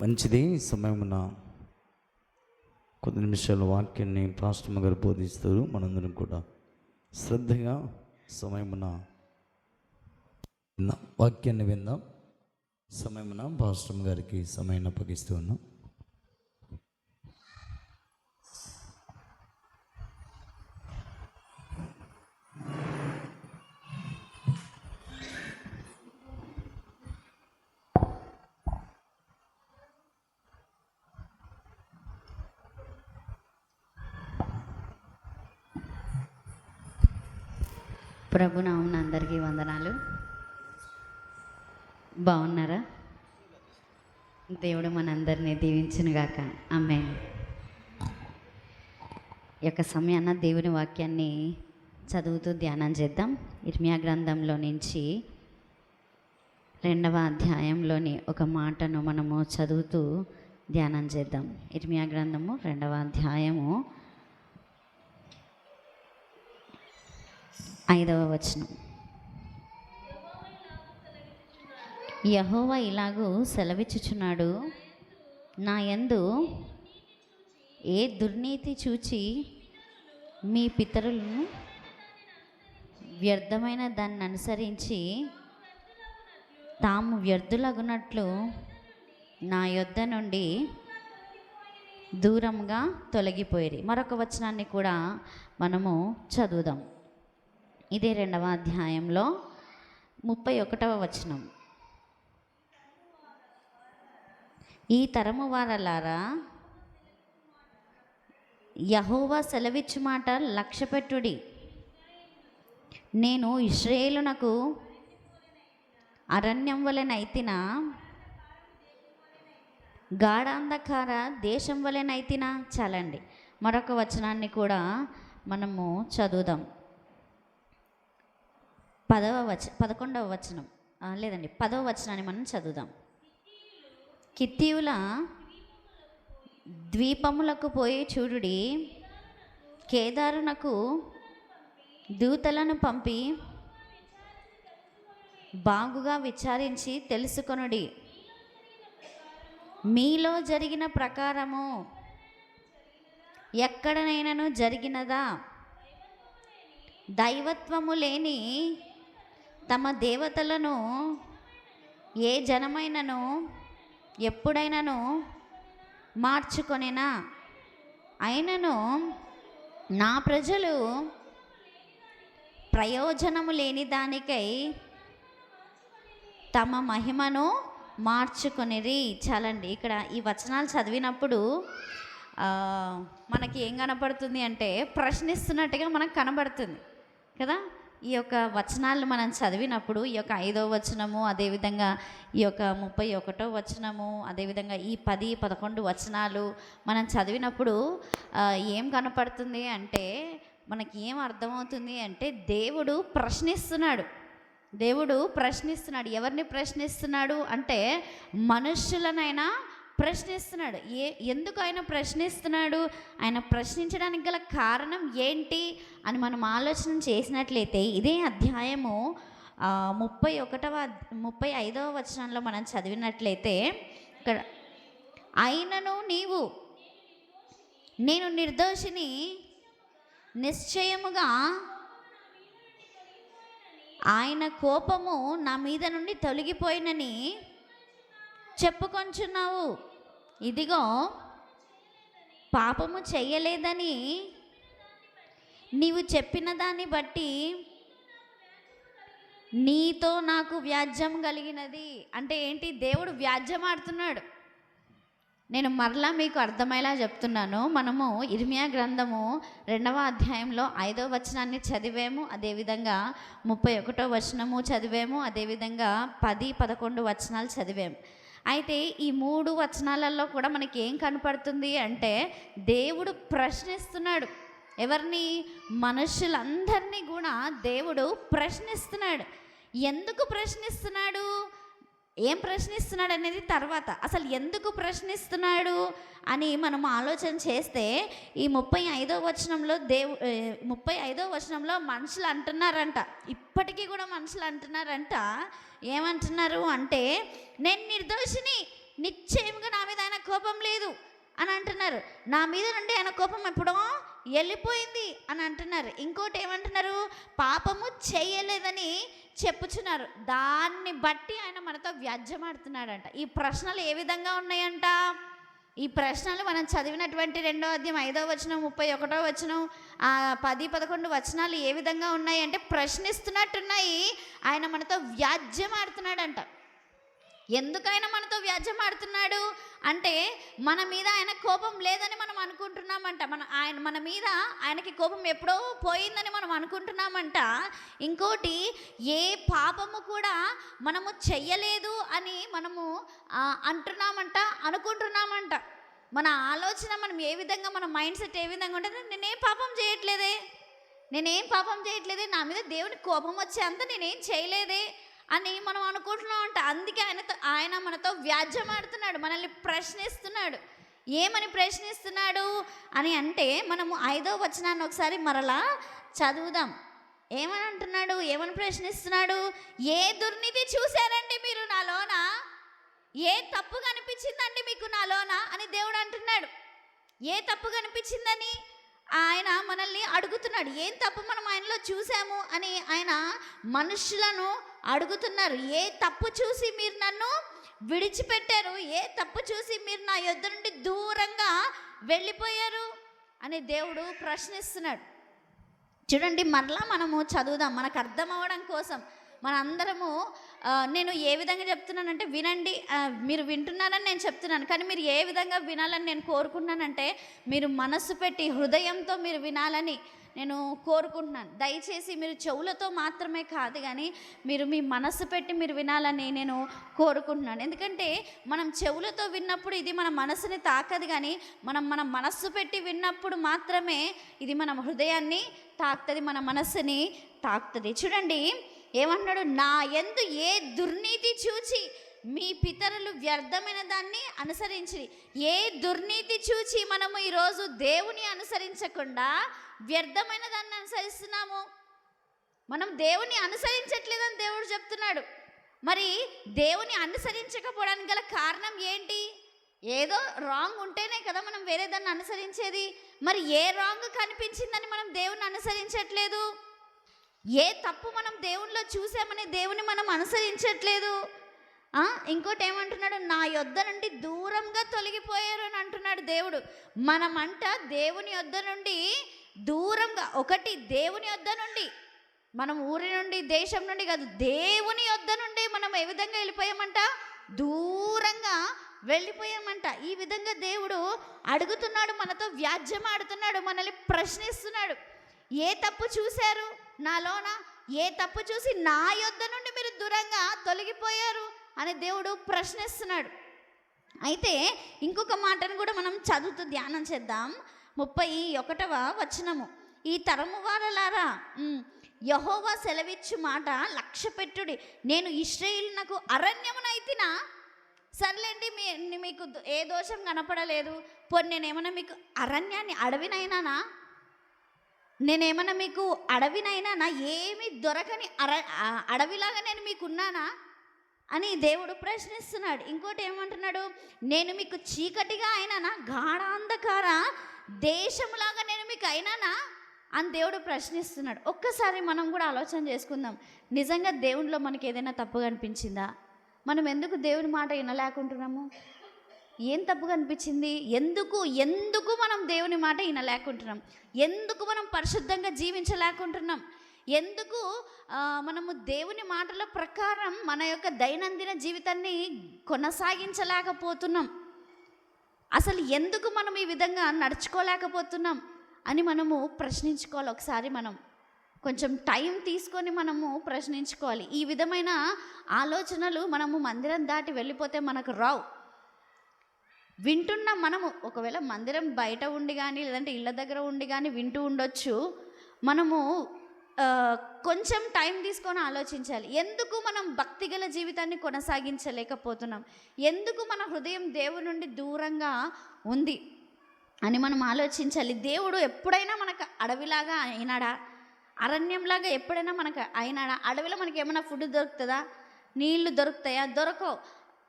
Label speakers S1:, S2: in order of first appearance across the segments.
S1: మంచిది. సమయమున కొద్ది నిమిషాల వాక్యాన్ని పాస్టర్ గారు బోధిస్తారు. మనందరం కూడా శ్రద్ధగా సమయమున వాక్యాన్ని విందాం. సమయమున పాస్టర్ గారికి సమయాన్ని అప్పగిస్తూ ఉన్నాం.
S2: ప్రభు నామమున అందరికీ వందనాలు. బాగున్నారా? దేవుడు మనందరినీ దీవించునుగాక. ఆమేన్. ఈ యొక్క సమయాన దేవుని వాక్యాన్ని చదువుతూ ధ్యానం చేద్దాం. ఇర్మియా గ్రంథంలో నుంచి 2వ అధ్యాయంలోని ఒక మాటను మనము చదువుతూ ధ్యానం చేద్దాం. ఇర్మియా గ్రంథము 2వ అధ్యాయము 5వ వచనం. యెహోవా ఇలాగూ సెలవిచ్చుచున్నాడు, నా యందు ఏ దుర్నీతి చూచి మీ పితరులను వ్యర్థమైన దాన్ని అనుసరించి తాము వ్యర్థులగునట్లు నా యొద్ద నుండి దూరంగా తొలగిపోయిరి. మరొక వచనాన్ని కూడా మనము చదువుదాం. ఇదే 2వ అధ్యాయంలో 31వ వచనం. ఈ తరము వారలారా, యెహోవా సెలవిచ్చు మాట లక్ష్యపెట్టుడి. నేను ఇశ్రాయేలునకు అరణ్యం వలెనైతినా, గాఢాంధకార దేశం వలెనైతినా. చాలండి. మరొక వచనాన్ని కూడా మనము చదువుదాం. 11వ వచనం లేదండి 10వ వచనాన్ని మనం చదువుదాం. కిత్తీయుల ద్వీపములకు పోయి చూడుడి, కేదారునకు దూతలను పంపి బాగుగా విచారించి తెలుసుకొనుడి. మీలో జరిగిన ప్రకారము ఎక్కడనైనాను జరిగినదా? దైవత్వము లేని తమ దేవతలను ఏ జనమైనను ఎప్పుడైనాను మార్చుకొనినా? అయినను నా ప్రజలు ప్రయోజనము లేని దానికై తమ మహిమను మార్చుకొనిరి. చాలండి. ఇక్కడ ఈ వచనాలు చదివినప్పుడు మనకి ఏం కనపడుతుంది అంటే ప్రశ్నిస్తున్నట్టుగా మనకు కనబడుతుంది కదా. ఈ యొక్క వచనాలు మనం చదివినప్పుడు ఈ యొక్క 5వ వచనము, అదేవిధంగా ఈ యొక్క 31వ వచనము, అదేవిధంగా ఈ 10, 11 వచనాలు మనం చదివినప్పుడు ఏం కనపడుతుంది అంటే, మనకి ఏం అర్థమవుతుంది అంటే, దేవుడు ప్రశ్నిస్తున్నాడు. ఎవరిని ప్రశ్నిస్తున్నాడు అంటే, మనుష్యులనైనా ప్రశ్నిస్తున్నాడు. ఎందుకు ఆయన ప్రశ్నిస్తున్నాడు? ఆయన ప్రశ్నించడానికి గల కారణం ఏంటి అని మనం ఆలోచన చేసినట్లయితే, ఇదే అధ్యాయము 35వ వచనంలో మనం చదివినట్లయితే, ఇక్కడ అయినను నేను నిర్దోషిని, నిశ్చయముగా ఆయన కోపము నా మీద నుండి తొలగిపోయినని చెప్పుకొంచున్నావు. ఇదిగో పాపము చెయ్యలేదని నీవు చెప్పిన దాన్ని బట్టి నీతో నాకు వ్యాజ్యం కలిగినది. అంటే ఏంటి? దేవుడు వ్యాజ్యం ఆడుతున్నాడు. నేను మరలా మీకు అర్థమయ్యేలా చెప్తున్నాను. మనము ఇర్మియా గ్రంథము 2వ అధ్యాయంలో 5వ వచనాన్ని చదివాము, అదేవిధంగా 31వ వచనము చదివాము, అదేవిధంగా 10, 11 వచనాలు చదివాము. అయితే ఈ 3 వచనాలలో కూడా మనకి ఏం కనపడుతుంది అంటే, దేవుడు ప్రశ్నిస్తున్నాడు. ఎవరిని? మనుషులందరినీ కూడా దేవుడు ప్రశ్నిస్తున్నాడు. ఎందుకు ప్రశ్నిస్తున్నాడు? ఏం ప్రశ్నిస్తున్నాడు అనేది తర్వాత. అసలు ఎందుకు ప్రశ్నిస్తున్నాడు అని మనం ఆలోచన చేస్తే, ఈ 35వ వచనంలో మనుషులు అంటున్నారంట, ఇప్పటికీ కూడా మనుషులు అంటున్నారంట. ఏమంటున్నారు అంటే, నేను నిర్దోషిని, నిశ్చయంగా నా మీద ఆయన కోపం లేదు అని అంటున్నారు. నా మీద నుండి ఆయన కోపం ఎప్పుడో వెళ్ళిపోయింది అని అంటున్నారు. ఇంకోటి ఏమంటున్నారు, పాపము చేయలేదని చెప్పుచున్నారు. దాన్ని బట్టి ఆయన మనతో వ్యాజ్యమాడుతున్నాడంట. ఈ ప్రశ్నలు ఏ విధంగా ఉన్నాయంట? ఈ ప్రశ్నలు మనం చదివినటువంటి 2వ అధ్యాయం 5వ వచనం 31వ వచనం 10, 11 వచనాలు ఏ విధంగా ఉన్నాయి అంటే ప్రశ్నిస్తున్నట్టున్నాయి. ఆయన మనతో వ్యాజ్యమాడుతున్నాడంట. ఎందుకు ఆయన మనతో వ్యాజ్యమాడుతున్నాడు అంటే మన మీద ఆయన కోపం లేదని మనం అనుకుంటున్నామంట. మన మీద ఆయనకి కోపం ఎప్పుడో పోయిందని మనం అనుకుంటున్నామంట. ఇంకోటి, ఏ పాపము కూడా మనము చెయ్యలేదు అని మనము అంటున్నామంట, అనుకుంటున్నామంట. మన ఆలోచన మనం ఏ విధంగా, మన మైండ్ సెట్ ఏ విధంగా ఉంటుంది, నేనేం పాపం చేయట్లేదే, నా మీద దేవుని కోపం వచ్చే అంత నేనేం చేయలేదే అని మనం అనుకుంటున్నామంట. అందుకే ఆయన మనతో వ్యాజ్యమాడుతున్నాడు, మనల్ని ప్రశ్నిస్తున్నాడు. ఏమని ప్రశ్నిస్తున్నాడు అని అంటే మనము 5వ వచనాన్ని ఒకసారి మరలా చదువుదాం. ఏమని అంటున్నాడు, ఏమని ప్రశ్నిస్తున్నాడు? ఏ దుర్నీతి చూశారండి మీరు నాలోన? ఏ తప్పు కనిపించిందండి మీకు నాలోన అని దేవుడు అంటున్నాడు. ఏ తప్పు కనిపించిందని ఆయన మనల్ని అడుగుతున్నాడు. ఏం తప్పు మనం ఆయనలో చూసాము అని ఆయన మనుషులను అడుగుతున్నారు. ఏ తప్పు చూసి మీరు నన్ను విడిచిపెట్టారు? ఏ తప్పు చూసి మీరు నా యొద్ద నుండి దూరంగా వెళ్ళిపోయారు అని దేవుడు ప్రశ్నిస్తున్నాడు. చూడండి, మరలా మనము చదువుదాం మనకు అర్థం అవ్వడం కోసం. మనందరము నేను ఏ విధంగా చెప్తున్నానంటే వినండి, మీరు వింటున్నారని నేను చెప్తున్నాను, కానీ మీరు ఏ విధంగా వినాలని నేను కోరుకుంటున్నానంటే మీరు మనస్సు పెట్టి హృదయంతో మీరు వినాలని నేను కోరుకుంటున్నాను. దయచేసి మీరు చెవులతో మాత్రమే కాదు కానీ మీరు మీ మనస్సు పెట్టి మీరు వినాలని నేను కోరుకుంటున్నాను. ఎందుకంటే మనం చెవులతో విన్నప్పుడు ఇది మన మనసుని తాకదు, కానీ మన మనస్సు పెట్టి విన్నప్పుడు మాత్రమే ఇది మన హృదయాన్ని తాకుతుంది, మన మనస్సుని తాకుతుంది. చూడండి ఏమన్నాడు, నా యందు ఏ దుర్నీతి చూచి మీ పితరులు వ్యర్థమైన దాన్ని అనుసరించి. ఏ దుర్నీతి చూచి మనము ఈరోజు దేవుని అనుసరించకుండా వ్యర్థమైన దాన్ని అనుసరిస్తున్నాము? మనం దేవుని అనుసరించట్లేదని దేవుడు చెప్తున్నాడు. మరి దేవుని అనుసరించకపోవడానికి గల కారణం ఏంటి? ఏదో రాంగ్ ఉంటేనే కదా మనం వేరే దాన్ని అనుసరించేది. మరి ఏ రాంగ్ కనిపించిందని మనం దేవుని అనుసరించట్లేదు? ఏ తప్పు మనం దేవునిలో చూసామని దేవుని మనం అనుసరించట్లేదు. ఇంకోటి ఏమంటున్నాడు, నా యొద్ద నుండి దూరంగా తొలగిపోయారు అని అంటున్నాడు దేవుడు. మనమంట దేవుని యొద్ద నుండి దూరంగా, ఒకటి దేవుని యొద్ద నుండి, మనం ఊరి నుండి దేశం నుండి కాదు, దేవుని యొద్ద నుండి మనం ఏ విధంగా వెళ్ళిపోయామంట, దూరంగా వెళ్ళిపోయామంట. ఈ విధంగా దేవుడు అడుగుతున్నాడు, మనతో వ్యాజ్యమాడుతున్నాడు, మనల్ని ప్రశ్నిస్తున్నాడు. ఏ తప్పు చూశారు నాలోన? ఏ తప్పు చూసి నా యొద్ద నుండి మీరు దూరంగా తొలగిపోయారు అని దేవుడు ప్రశ్నిస్తున్నాడు. అయితే ఇంకొక మాటను కూడా మనం చదువుతూ ధ్యానం చేద్దాం. 31వ వచనము, ఈ తరము వారలారా యెహోవా సెలవిచ్చు మాట లక్ష్యపెట్టుడి, నేను ఇశ్రాయేలునకు అరణ్యమునైతినా. సర్లేండి, మీకు ఏ దోషం కనపడలేదు, పోనీ నేనేమన్నా మీకు అరణ్యాన్ని అడవినైనానా? నేనేమన్నా మీకు అడవినైనా? ఏమి దొరకని అడవిలాగా నేను మీకున్నానా అని దేవుడు ప్రశ్నిస్తున్నాడు. ఇంకోటి ఏమంటున్నాడు, నేను మీకు చీకటిగా అయినానా, గాఢాంధకార దేశంలాగా నేను మీకు అయినానా అని దేవుడు ప్రశ్నిస్తున్నాడు. ఒక్కసారి మనం కూడా ఆలోచన చేసుకుందాం. నిజంగా దేవునిలో మనకి ఏదైనా తప్పు కనిపించిందా? మనం ఎందుకు దేవుని మాట వినలేకుంటున్నాము? ఏం తప్పు కనిపించింది? ఎందుకు మనం దేవుని మాట వినలేకుంటున్నాం? ఎందుకు మనం పరిశుద్ధంగా జీవించలేకుంటున్నాం? ఎందుకు మనము దేవుని మాటల ప్రకారం మన యొక్క దైనందిన జీవితాన్ని కొనసాగించలేకపోతున్నాం? అసలు ఎందుకు మనం ఈ విధంగా నడుచుకోలేకపోతున్నాం అని మనము ప్రశ్నించుకోవాలి. ఒకసారి మనం కొంచెం టైం తీసుకొని మనము ప్రశ్నించుకోవాలి. ఈ విధమైన ఆలోచనలు మనము మందిరం దాటి వెళ్ళిపోతే మనకు రావు. వింటున్నాం మనము, ఒకవేళ మందిరం బయట ఉండి కానీ లేదంటే ఇళ్ళ దగ్గర ఉండి కానీ వింటూ ఉండొచ్చు. మనము కొంచెం టైం తీసుకొని ఆలోచించాలి. ఎందుకు మనం భక్తిగల జీవితాన్ని కొనసాగించలేకపోతున్నాం? ఎందుకు మన హృదయం దేవుని నుండి దూరంగా ఉంది అని మనం ఆలోచించాలి. దేవుడు ఎప్పుడైనా మనకు అడవిలాగా అయినాడా? అరణ్యంలాగా ఎప్పుడైనా మనకు అయినాడా? అడవిలో మనకి ఏమైనా ఫుడ్ దొరుకుతుందా? నీళ్లు దొరుకుతాయా? దొరకవు.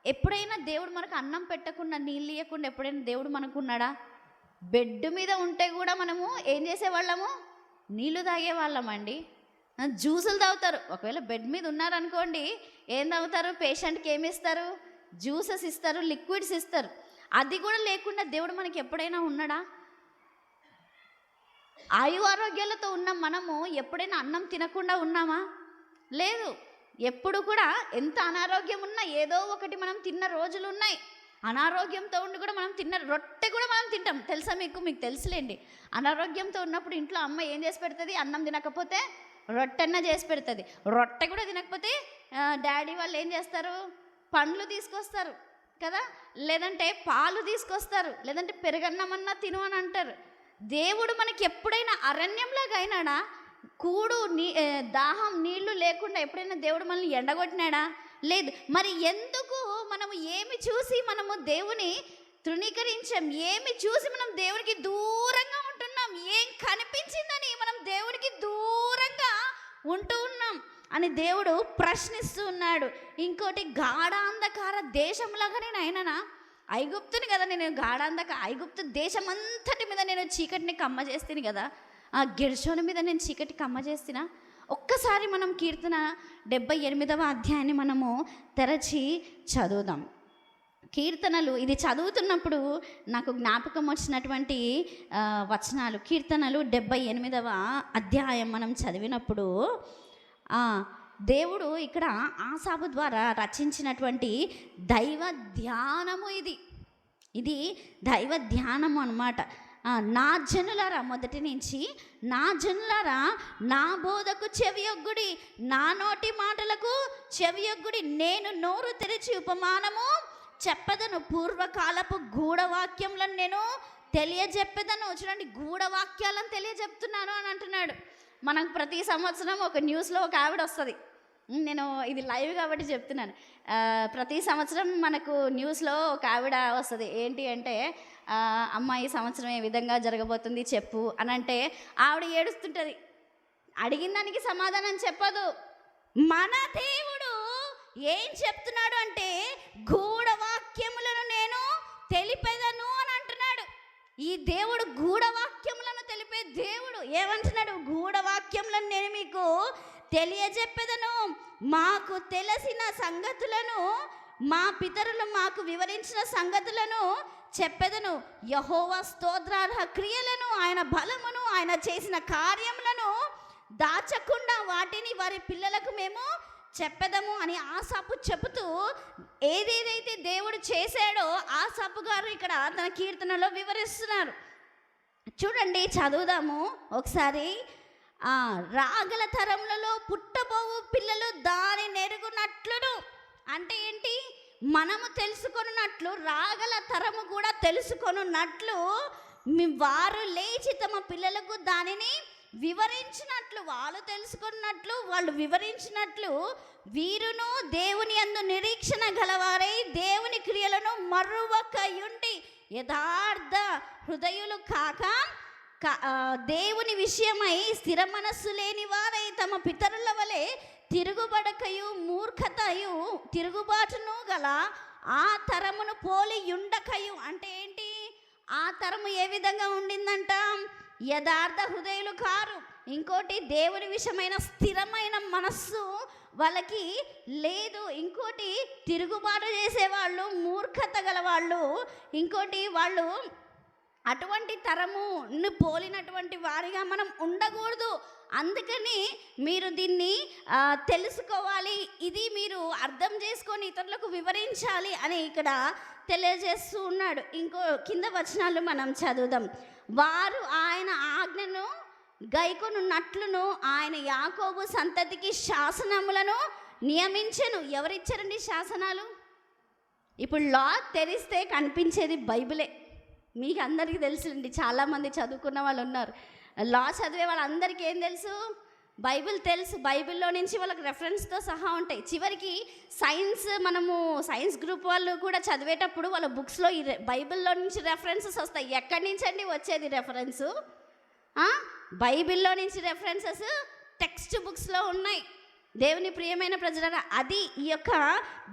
S2: ఎప్పుడైనా దేవుడు మనకు అన్నం పెట్టకుండా నీళ్ళు ఇవ్వకుండా ఎప్పుడైనా దేవుడు మనకు ఉన్నాడా? బెడ్ మీద ఉంటే కూడా మనము ఏం చేసేవాళ్ళము? నీళ్ళు తాగేవాళ్ళమండి. జ్యూసులు తాగుతారు. ఒకవేళ బెడ్ మీద ఉన్నారనుకోండి, ఏం తాగుతారు? పేషెంట్కి ఏమి ఇస్తారు? జ్యూసెస్ ఇస్తారు, లిక్విడ్స్ ఇస్తారు. అది కూడా లేకుండా దేవుడు మనకి ఎప్పుడైనా ఉన్నాడా? ఆరోగ్యాలతో ఉన్న మనము ఎప్పుడైనా అన్నం తినకుండా ఉన్నామా? లేదు. ఎప్పుడు కూడా ఎంత అనారోగ్యం ఉన్నా ఏదో ఒకటి మనం తిన్న రోజులు ఉన్నాయి. అనారోగ్యంతో ఉండి కూడా మనం తిన్న రొట్టె కూడా మనం తింటాం. తెలుసా మీకు తెలుసులేండి. అనారోగ్యంతో ఉన్నప్పుడు ఇంట్లో అమ్మ ఏం చేసి పెడుతుంది? అన్నం తినకపోతే రొట్టెన్న చేసి పెడుతుంది. రొట్టె కూడా తినకపోతే డాడీ వాళ్ళు ఏం చేస్తారు? పండ్లు తీసుకొస్తారు కదా, లేదంటే పాలు తీసుకొస్తారు, లేదంటే పెరుగన్నమన్నా తిను అని అంటారు. దేవుడు మనకి ఎప్పుడైనా అరణ్యంలాగా అయినాడా? దాహం నీళ్లు లేకుండా ఎప్పుడైనా దేవుడు మనల్ని ఎండగొట్టినాడా? లేదు. మరి ఎందుకు మనము ఏమి చూసి మనము దేవుని తృణీకరించాం? ఏమి చూసి మనం దేవునికి దూరంగా ఉంటున్నాం? ఏం కనిపించిందని మనం దేవునికి దూరంగా ఉంటూ ఉన్నాం అని దేవుడు ప్రశ్నిస్తూ ఉన్నాడు. ఇంకోటి, గాఢాంధకార దేశంలాగా నేను అయినానా? ఐగుప్తుని కదా నేను ఐగుప్తు దేశం అంతటి మీద నేను చీకటిని కమ్మ చేస్తాను కదా, ఆ గెర్షోని మీద నేను చీకటి కమ్మ చేస్తున్నా. ఒక్కసారి మనం కీర్తన 78వ అధ్యాయాన్ని మనము తెరచి చదువుదాం. కీర్తనలు ఇది చదువుతున్నప్పుడు నాకు జ్ఞాపకం వచ్చినటువంటి వచనాలు. కీర్తనలు 78వ అధ్యాయం మనం చదివినప్పుడు దేవుడు ఇక్కడ ఆసాపు ద్వారా రచించినటువంటి దైవ ధ్యానము ఇది దైవ ధ్యానము అన్నమాట. నా జనులారా, మొదటి నుంచి, నా జనులారా నా బోధకు చెవియొగ్గుడి, నా నోటి మాటలకు చెవియొగ్గుడి. నేను నోరు తెరిచి ఉపమానము చెప్పదను, పూర్వకాలపు గూఢవాక్యములను నేను తెలియజెప్పేదను. చూడండి, గూఢవాక్యాలను తెలియజెప్తున్నాను అని అంటున్నాడు. మనకు ప్రతి సంవత్సరం ఒక న్యూస్లో ఒక ఆవిడ వస్తుంది. నేను ఇది లైవ్ కాబట్టి చెప్తున్నాను. ప్రతి సంవత్సరం మనకు న్యూస్లో ఒక ఆవిడ వస్తుంది. ఏంటి అంటే, అమ్మ ఈ సంవత్సరం ఏ విధంగా జరగబోతుంది చెప్పు అని అంటే ఆవిడ ఏడుస్తుంటుంది. అడిగిన దానికి సమాధానం చెప్పదు. మన దేవుడు ఏం చెప్తున్నాడు అంటే, గూఢవాక్యములను నేను తెలిపేదను అని అంటున్నాడు. ఈ దేవుడు గూఢవాక్యములను తెలిపే దేవుడు. ఏమంటున్నాడు? గూఢవాక్యములను నేను మీకు తెలియజెప్పేదను, మాకు తెలిసిన సంగతులను, మా పితరులు మాకు వివరించిన సంగతులను చెప్పెదను. యెహోవా స్తోత్రార్హ క్రియలను, ఆయన బలమును, ఆయన చేసిన కార్యములను దాచకుండా వాటిని వారి పిల్లలకు మేము చెప్పెదము అని ఆసాపు చెబుతూ ఏదేదైతే దేవుడు చేశాడో ఆసాపు గారు ఇక్కడ తన కీర్తనలో వివరిస్తున్నారు. చూడండి, చదువుదాము ఒకసారి. రాగల తరములలో పుట్టబోవు పిల్లలు దాని నెరుగునట్లును. అంటే ఏంటి? మనము తెలుసుకొనున్నట్లు రాగల తరము కూడా తెలుసుకొనున్నట్లు వారు లేచి తమ పిల్లలకు దానిని వివరించినట్లు, వాళ్ళు తెలుసుకున్నట్లు వాళ్ళు వివరించినట్లు, వీరును దేవుని యందు నిరీక్షణ గలవారై దేవుని క్రియలను మరువకయుండి యథార్థ హృదయులు కాక దేవుని విషయమై స్థిర మనస్సు లేని వారై తమ పితరుల వలె తిరుగుబడకయు మూర్ఖతయు తిరుగుబాటును గల ఆ తరమును పోలి ఉండకయు. అంటే ఏంటి? ఆ తరము ఏ విధంగా ఉండిందంట? యథార్థ హృదయులు కారు. ఇంకోటి, దేవుని విషయమైన స్థిరమైన మనస్సు వాళ్ళకి లేదు. ఇంకోటి, తిరుగుబాటు చేసేవాళ్ళు, మూర్ఖత గలవాళ్ళు. ఇంకోటి, వాళ్ళు అటువంటి తరమును పోలినటువంటి వారిగా మనం ఉండకూడదు. అందుకని మీరు దీన్ని తెలుసుకోవాలి, ఇది మీరు అర్థం చేసుకొని ఇతరులకు వివరించాలి అని ఇక్కడ తెలియజేస్తూ ఉన్నాడు. ఇంకో కింద వచనాలు మనం చదువుదాం. వారు ఆయన ఆజ్ఞను గైకొనున్నట్లును ఆయన యాకోబు సంతతికి శాసనములను నియమించెను. ఎవరిచ్చారండి శాసనాలు? ఇప్పుడు లా తెరిస్తే కనిపించేది బైబిలే. మీకు అందరికీ తెలుసుండి, చాలామంది చదువుకున్న వాళ్ళు ఉన్నారు. లా చదివే వాళ్ళందరికీ ఏం తెలుసు? బైబిల్ తెలుసు. బైబిల్లో నుంచి వాళ్ళకి రెఫరెన్స్తో సహా ఉంటాయి. చివరికి మనము సైన్స్ గ్రూప్ వాళ్ళు కూడా చదివేటప్పుడు వాళ్ళ బుక్స్లో ఈ బైబిల్లో నుంచి రెఫరెన్సెస్ వస్తాయి. ఎక్కడి నుంచి అండి వచ్చేది రెఫరెన్సు? బైబిల్లో నుంచి రెఫరెన్సెస్ టెక్స్ట్ బుక్స్లో ఉన్నాయి. దేవుని ప్రియమైన ప్రజలారా, అది ఈ యొక్క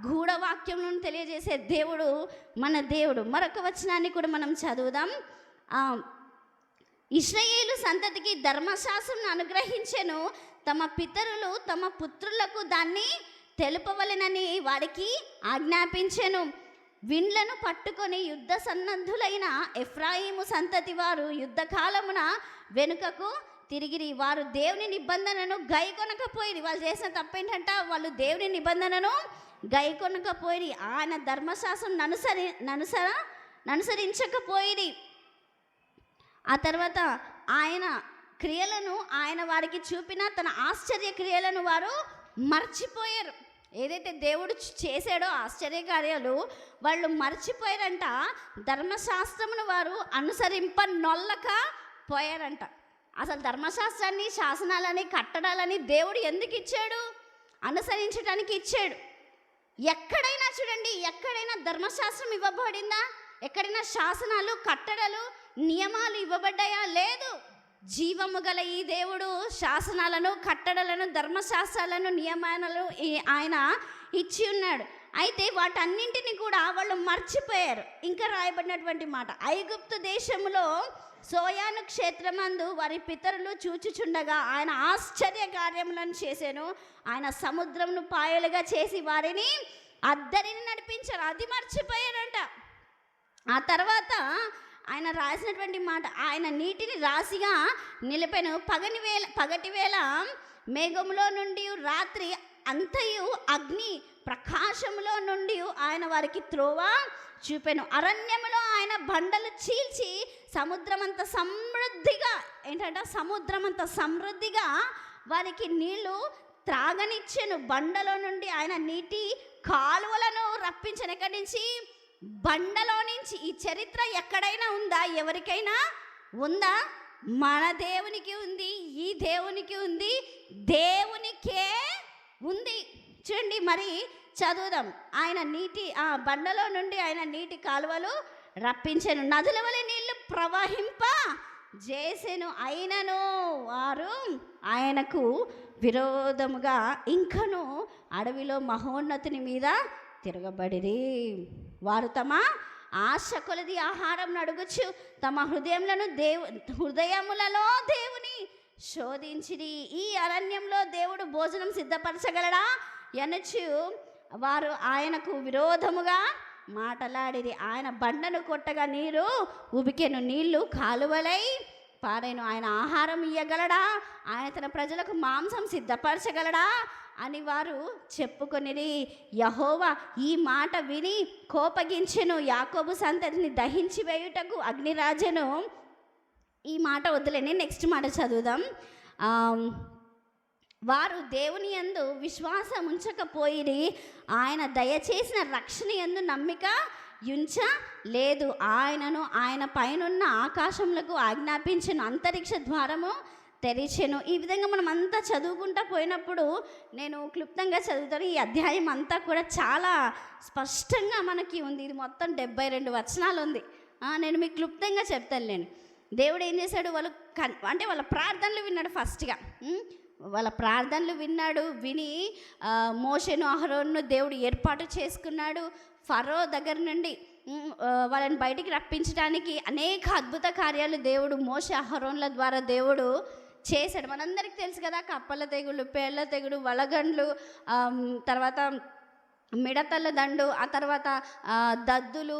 S2: గూఢవాక్యములను తెలియజేసే దేవుడు మన దేవుడు. మరొక వచనాన్ని కూడా మనం చదువుదాం. ఇశ్రాయేలు సంతతికి ధర్మశాస్త్రం అనుగ్రహించెను, తమ పితరులు తమ పుత్రులకు దాన్ని తెలుపవలెనని వారికి ఆజ్ఞాపించెను. విండ్లను పట్టుకొని యుద్ధ సన్నద్ధులైన ఎఫ్రాయిము సంతతి వారు యుద్ధకాలమున వెనుకకు తిరిగిరి. వారు దేవుని నిబంధనను గైకొనకపోయిరి. వాళ్ళు చేసిన తప్పేంటంట, వాళ్ళు దేవుని నిబంధనను గైకొనకపోయిరి. ఆయన ధర్మశాస్త్రం అనుసరించకపోయిరి. ఆ తర్వాత ఆయన క్రియలను, ఆయన వారికి చూపిన తన ఆశ్చర్య క్రియలను వారు మర్చిపోయారు. ఏదైతే దేవుడు చేశాడో ఆశ్చర్యకార్యాలు వాళ్ళు మర్చిపోయారంట. ధర్మశాస్త్రమును వారు అనుసరింపనొల్లక పోయారంట. అసలు ధర్మశాస్త్రాన్ని, శాసనాలని, కట్టడాలని దేవుడు ఎందుకు ఇచ్చాడు? అనుసరించడానికి ఇచ్చాడు. ఎక్కడైనా చూడండి, ఎక్కడైనా ధర్మశాస్త్రం ఇవ్వబడిందా? ఎక్కడైనా శాసనాలు, కట్టడలు, నియమాలు ఇవ్వబడ్డాయా? లేదు. జీవము గల ఈ దేవుడు శాసనాలను, కట్టడలను, ధర్మశాస్త్రాలను, నియమాలను ఆయన ఇచ్చి ఉన్నాడు. అయితే వాటన్నింటినీ కూడా వాళ్ళు మర్చిపోయారు. ఇంకా రాయబడినటువంటి మాట, ఐగుప్తు దేశంలో సోయాను క్షేత్రమందు వారి పితరులు చూచుచుండగా ఆయన ఆశ్చర్య కార్యములను చేశాను. ఆయన సముద్రమును పాయలుగా చేసి వారిని అద్దరిని నడిపించారు. అది మర్చిపోయారంట. ఆ తర్వాత ఆయన రాసినటువంటి మాట, ఆయన నీటిని రాశిగా నిలిపెను. పగటి వేళ మేఘములో నుండి, రాత్రి అంతయు అగ్ని ప్రకాశములో నుండి ఆయన వారికి త్రోవ చూపెను. అరణ్యములో ఆయన బండలు చీల్చి సముద్రమంత సమృద్ధిగా వారికి నీళ్లు త్రాగనిచ్చెను. బండలో నుండి ఆయన నీటి కాలువలను రప్పించను. ఎక్కడి నుంచి? బండలో నుంచి. ఈ చరిత్ర ఎక్కడైనా ఉందా? ఎవరికైనా ఉందా? మన దేవునికి ఉంది, ఈ దేవునికి ఉంది, దేవునికే ఉంది. చూడండి, మరి చదువుదాం. ఆయన బండలో నుండి ఆయన నీటి కాలువలు రప్పించెను, నదుల వలె నీళ్లు ప్రవహింప చేసెను. అయినను వారు ఆయనకు విరోధముగా ఇంకను అడవిలో మహోన్నతుని మీద తిరగబడిరి. వారు తమ ఆశ కొలది ఆహారం అడుగుచు తమ హృదయములలో దేవుని శోధించిరి. ఈ అరణ్యంలో దేవుడు భోజనం సిద్ధపరచగలడా అనొచ్చు వారు ఆయనకు విరోధముగా మాటలాడిరి. ఆయన బండను కొట్టగా నీరు ఉబికెను, నీళ్లు కాలువలై పారేను. ఆయన ఆహారం ఇయ్యగలడా? ఆయన తన ప్రజలకు మాంసం సిద్ధపరచగలడా అని వారు చెప్పుకొనిరి. యెహోవా ఈ మాట విని కోపగించెను, యాకోబు సంతతిని దహించి వేయుటకు అగ్నిరాజను. ఈ మాట వద్దులేని నెక్స్ట్ మాట చదువుదాం. వారు దేవుని యందు విశ్వాసం ఉంచకపోయిరి, ఆయన దయచేసిన రక్షణ యందు నమ్మిక ఉంచలేదు. ఆయనను ఆయన పైనున్న ఆకాశములకు ఆజ్ఞాపించెను, అంతరిక్ష ద్వారము తెరిచెను. ఈ విధంగా మనం అంతా చదువుకుంటూ పోయినప్పుడు నేను క్లుప్తంగా చదువుతాను. ఈ అధ్యాయం అంతా కూడా చాలా స్పష్టంగా మనకి ఉంది. ఇది మొత్తం 72 వచనాలు ఉంది. నేను మీకు క్లుప్తంగా చెప్తాను. నేను దేవుడు ఏం చేశాడు, వాళ్ళ ప్రార్థనలు విన్నాడు. ఫస్ట్గా వాళ్ళ ప్రార్థనలు విని మోషేను అహరోనును దేవుడు ఏర్పాటు చేసుకున్నాడు. ఫరో దగ్గర నుండి వాళ్ళని బయటికి రప్పించడానికి అనేక అద్భుత కార్యాలు దేవుడు మోషే అహరోన్ల ద్వారా దేవుడు చేశాడు. మనందరికీ తెలుసు కదా, కప్పల తెగులు, పేళ్ల తెగులు, వలగండ్లు, తర్వాత మిడతల దండు, ఆ తర్వాత దద్దులు,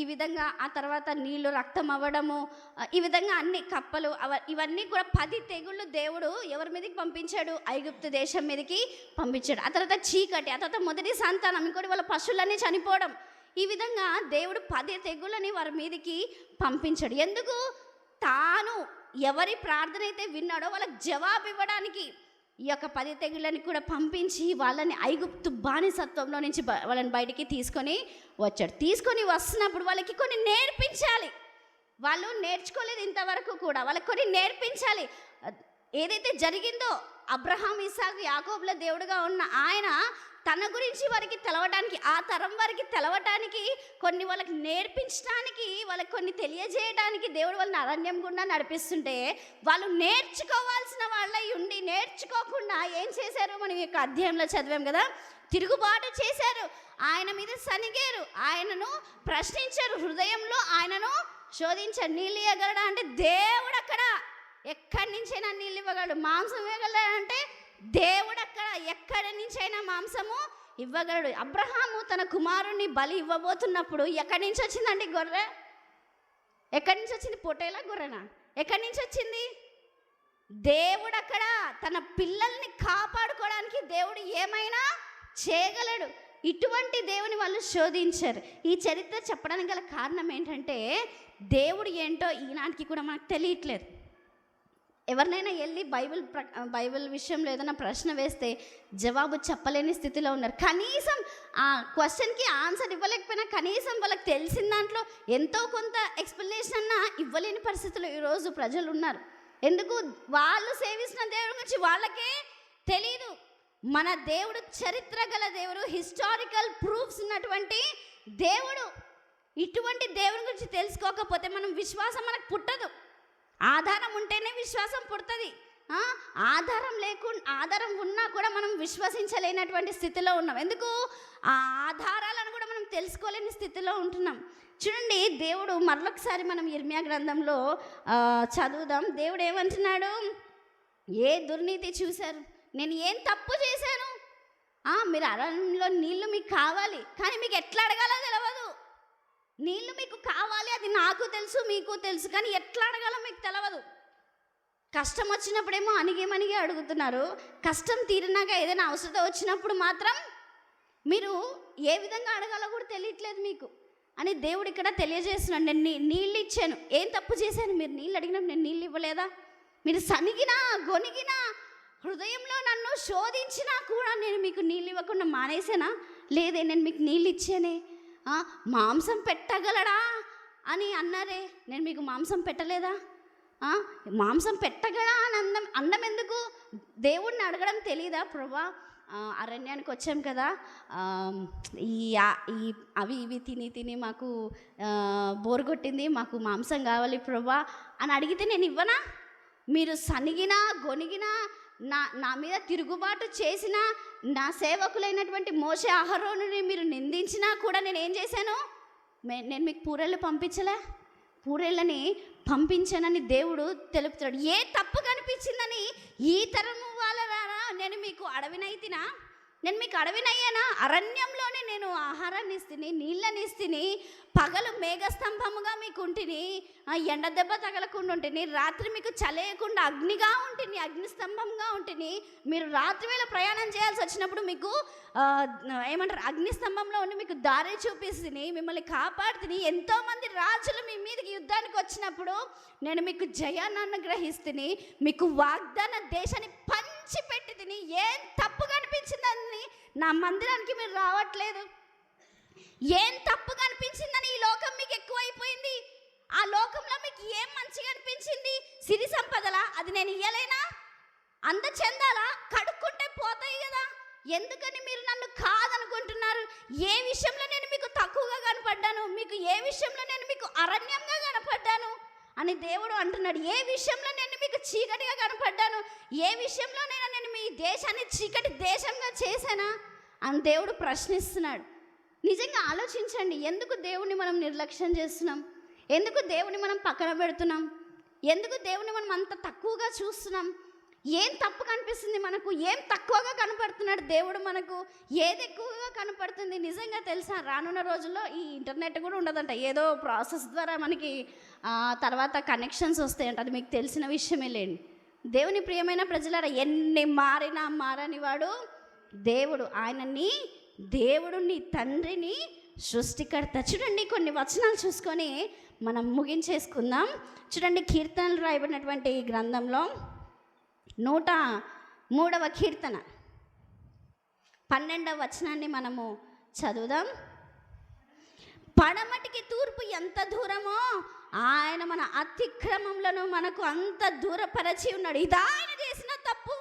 S2: ఈ విధంగా ఆ తర్వాత నీళ్లు రక్తం అవ్వడము, ఈ విధంగా అన్ని కప్పలు ఇవన్నీ కూడా 10 తెగుళ్ళు దేవుడు ఎవరి మీదకి పంపించాడు? ఐగుప్తు దేశం మీదకి పంపించాడు. ఆ తర్వాత చీకటి, ఆ తర్వాత మొదటి సంతానం, ఇంకోటి వాళ్ళ పశువులన్నీ చనిపోవడం. ఈ విధంగా దేవుడు 10 తెగుళ్ళని వారి మీదకి పంపించాడు. ఎందుకు? తాను ఎవరి ప్రార్థన అయితే విన్నాడో వాళ్ళకి జవాబు ఇవ్వడానికి ఈ యొక్క 10 తెగుళ్ళని కూడా పంపించి వాళ్ళని ఐగుప్తు బానిసత్వంలో నుంచి వాళ్ళని బయటికి తీసుకొని వచ్చాడు. తీసుకొని వస్తున్నప్పుడు వాళ్ళకి కొన్ని నేర్పించాలి. వాళ్ళు నేర్చుకోలేదు ఇంతవరకు కూడా, వాళ్ళకి కొన్ని నేర్పించాలి. ఏదైతే జరిగిందో, అబ్రహాం, ఇస్సాకు, యాకోబుల దేవుడుగా ఉన్న ఆయన తన గురించి వారికి తెలవడానికి, ఆ తరం వారికి తెలవటానికి, కొన్ని వాళ్ళకి నేర్పించడానికి, వాళ్ళకి కొన్ని తెలియజేయడానికి దేవుడు వాళ్ళని అరణ్యం గుండా నడిపిస్తుంటే వాళ్ళు నేర్చుకోవాల్సిన వాళ్ళై ఉండి నేర్చుకోకుండా ఏం చేశారు? మనం ఈ యొక్క అధ్యాయంలో చదివాం కదా, తిరుగుబాటు చేశారు, ఆయన మీద సనిగారు, ఆయనను ప్రశ్నించారు, హృదయంలో ఆయనను శోధించారు. నీళ్ళు ఇవ్వగలడా అంటే దేవుడు అక్కడ ఎక్కడి నుంచైనా నీళ్ళు ఇవ్వగలడు. మాంసం ఇవ్వగలడా అంటే దేవుడు అక్కడ ఎక్కడి నుంచైనా మాంసము ఇవ్వగలడు. అబ్రహాము తన కుమారుణ్ణి బలి ఇవ్వబోతున్నప్పుడు ఎక్కడి నుంచి వచ్చిందండి గొర్రె? ఎక్కడి నుంచి వచ్చింది? పొట్టేలా గొర్రెనా? ఎక్కడి నుంచి వచ్చింది? దేవుడు అక్కడ తన పిల్లల్ని కాపాడుకోవడానికి దేవుడు ఏమైనా చేయగలడు. ఇటువంటి దేవుని వాళ్ళు శోధించారు. ఈ చరిత్ర చెప్పడానికి గల కారణం ఏంటంటే దేవుడు ఏంటో ఈనాటికి కూడా మనకు తెలియట్లేదు. ఎవరినైనా వెళ్ళి బైబిల్ విషయంలో ఏదైనా ప్రశ్న వేస్తే జవాబు చెప్పలేని స్థితిలో ఉన్నారు. కనీసం ఆ క్వశ్చన్కి ఆన్సర్ ఇవ్వలేకపోయినా కనీసం వాళ్ళకి తెలిసిన దాంట్లో ఎంతో కొంత ఎక్స్ప్లెనేషన్ అన్నా ఇవ్వలేని పరిస్థితుల్లో ఈరోజు ప్రజలు ఉన్నారు. ఎందుకు? వాళ్ళు సేవిస్తున్న దేవుడి గురించి వాళ్ళకే తెలీదు. మన దేవుడు చరిత్ర గల దేవుడు, హిస్టారికల్ ప్రూఫ్స్ ఉన్నటువంటి దేవుడు. ఇటువంటి దేవుడి గురించి తెలుసుకోకపోతే మనం విశ్వాసం మనకు పుట్టదు. ఆధారం ఉంటేనే విశ్వాసం పుడుతుంది. ఆధారం ఉన్నా కూడా మనం విశ్వసించలేనటువంటి స్థితిలో ఉన్నాం. ఎందుకు? ఆ ఆధారాలను కూడా మనం తెలుసుకోలేని స్థితిలో ఉంటున్నాం. చూడండి, దేవుడు మరొకసారి మనం ఇర్మియా గ్రంథంలో చదువుదాం. దేవుడు ఏమంటున్నాడు? ఏ దుర్నీతి చూశారు? నేను ఏం తప్పు చేశాను? మీరు అరణ్యంలో నీళ్లు మీకు కావాలి, కానీ మీకు ఎట్లా అడగాలో తెలియదు. నీళ్లు మీకు కావాలి, అది నాకు తెలుసు, మీకు తెలుసు, కానీ ఎట్లా అడగాలో మీకు తెలియదు. కష్టం వచ్చినప్పుడేమో అణిగి అడుగుతున్నారు. కష్టం తీరినాక ఏదైనా అవసరం వచ్చినప్పుడు మాత్రం మీరు ఏ విధంగా అడగాలో కూడా తెలియట్లేదు మీకు అని దేవుడు ఇక్కడ తెలియజేస్తున్నాడు. నేను నీళ్ళు ఇచ్చాను, ఏం తప్పు చేశాను? మీరు నీళ్ళు అడిగినప్పుడు నేను నీళ్ళు ఇవ్వలేదా? మీరు సనిగినా గొనిగినా హృదయంలో నన్ను శోధించినా కూడా నేను మీకు నీళ్ళు ఇవ్వకుండా మానేసానా? లేదే, నేను మీకు నీళ్ళు ఇచ్చానే. మాంసం పెట్టగలడా అని అన్నారే, నేను మీకు మాంసం పెట్టలేదా? మాంసం పెట్టగలడా అని అన్నం ఎందుకు? దేవుడిని అడగడం తెలీదా? ప్రభా, అరణ్యానికి వచ్చాం కదా, అవి ఇవి తిని మాకు బోర్ కొట్టింది, మాకు మాంసం కావాలి ప్రభా అని అడిగితే నేను ఇవ్వనా? మీరు సనిగినా గొనిగినా నా మీద తిరుగుబాటు చేసిన నా సేవకులైనటువంటి మోషే అహరోనుని మీరు నిందించినా కూడా నేను ఏం చేశాను? నేను మీకు పూరేళ్ళు పంపించలే? పూరేళ్ళని పంపించానని దేవుడు తెలుపుతాడు. ఏ తప్పు కనిపించిందని ఈ తరము వాళ్ళరా నేను మీకు అడవినైతినా? నేను మీకు అడవినయ్యానా? అరణ్యంలోనే నేను ఆహారాన్ని ఇస్తుని, నీళ్ళని ఇస్తుని, పగలు మేఘస్తంభముగా మీకు ఉంటిని, ఎండ దెబ్బ తగలకుండా ఉంటిని, రాత్రి మీకు చలేయకుండా అగ్నిగా ఉంటిని, అగ్నిస్తంభంగా ఉంటిని. మీరు రాత్రి వేళ ప్రయాణం చేయాల్సి వచ్చినప్పుడు మీకు ఏమంటారు, అగ్నిస్తంభంలో ఉండి మీకు దారి చూపిస్తుని, మిమ్మల్ని కాపాడుతుని. ఎంతోమంది రాజులు మీ మీదకి యుద్ధానికి వచ్చినప్పుడు నేను మీకు జయాన్ని అనుగ్రహిస్తుని, మీకు వాగ్దాన దేశాన్ని పంచి పెట్టి తిని. ఏం తప్పు కనిపించిందని నా మందిరానికి మీరు రావట్లేదు? ఏం తప్పు కనిపించిందని ఈ లోకం మీకు ఎక్కువైపోయింది? ఆ లోకంలో మీకు ఏం మంచిగా అనిపించింది? సిరి సంపదలా? అది నేను ఇయ్యలేనా? అందచెందాలా? కడుక్కుంటే పోతాయి కదా. ఎందుకని మీరు నన్ను కాదనుకుంటున్నారు? ఏ విషయంలో నేను మీకు తక్కువగా కనపడ్డాను? మీకు ఏ విషయంలో నేను మీకు అరణ్యంగా కనపడ్డాను అని దేవుడు అంటున్నాడు. ఏ విషయంలో నేను మీకు చీకటిగా కనపడ్డాను? ఏ విషయంలోనైనా నేను మీ దేశాన్ని చీకటి దేశంగా చేశానా అని దేవుడు ప్రశ్నిస్తున్నాడు. నిజంగా ఆలోచించండి, ఎందుకు దేవుని మనం నిర్లక్ష్యం చేస్తున్నాం? ఎందుకు దేవుని మనం పక్కన పెడుతున్నాం? ఎందుకు దేవుని మనం అంత తక్కువగా చూస్తున్నాం? ఏం తప్పు కనిపిస్తుంది మనకు? ఏం తక్కువగా కనపడుతున్నాడు దేవుడు మనకు? ఏది ఎక్కువగా కనపడుతుంది? నిజంగా తెలుసా, రానున్న రోజుల్లో ఈ ఇంటర్నెట్ కూడా ఉండదంట. ఏదో ప్రాసెస్ ద్వారా మనకి తర్వాత కనెక్షన్స్ వస్తాయంట. అది మీకు తెలిసిన విషయమే లేండి. దేవుని ప్రియమైన ప్రజలారా, ఎన్ని మారినా మారని వాడు దేవుడు. ఆయనని దేవుడు నీ తండ్రిని సృష్టికర్త. చూడండి, కొన్ని వచనాలు చూసుకొని మనం ముగించేసుకుందాం. చూడండి, కీర్తనలు రాయబడినటువంటి ఈ గ్రంథంలో 103వ కీర్తన 12వ వచనాన్ని మనము చదువుదాం. పడమటికి తూర్పు ఎంత దూరమో ఆయన మన అతిక్రమములను మనకు అంత దూరపరచి ఉన్నాడు. ఇది ఆయన చేసిన తప్పు.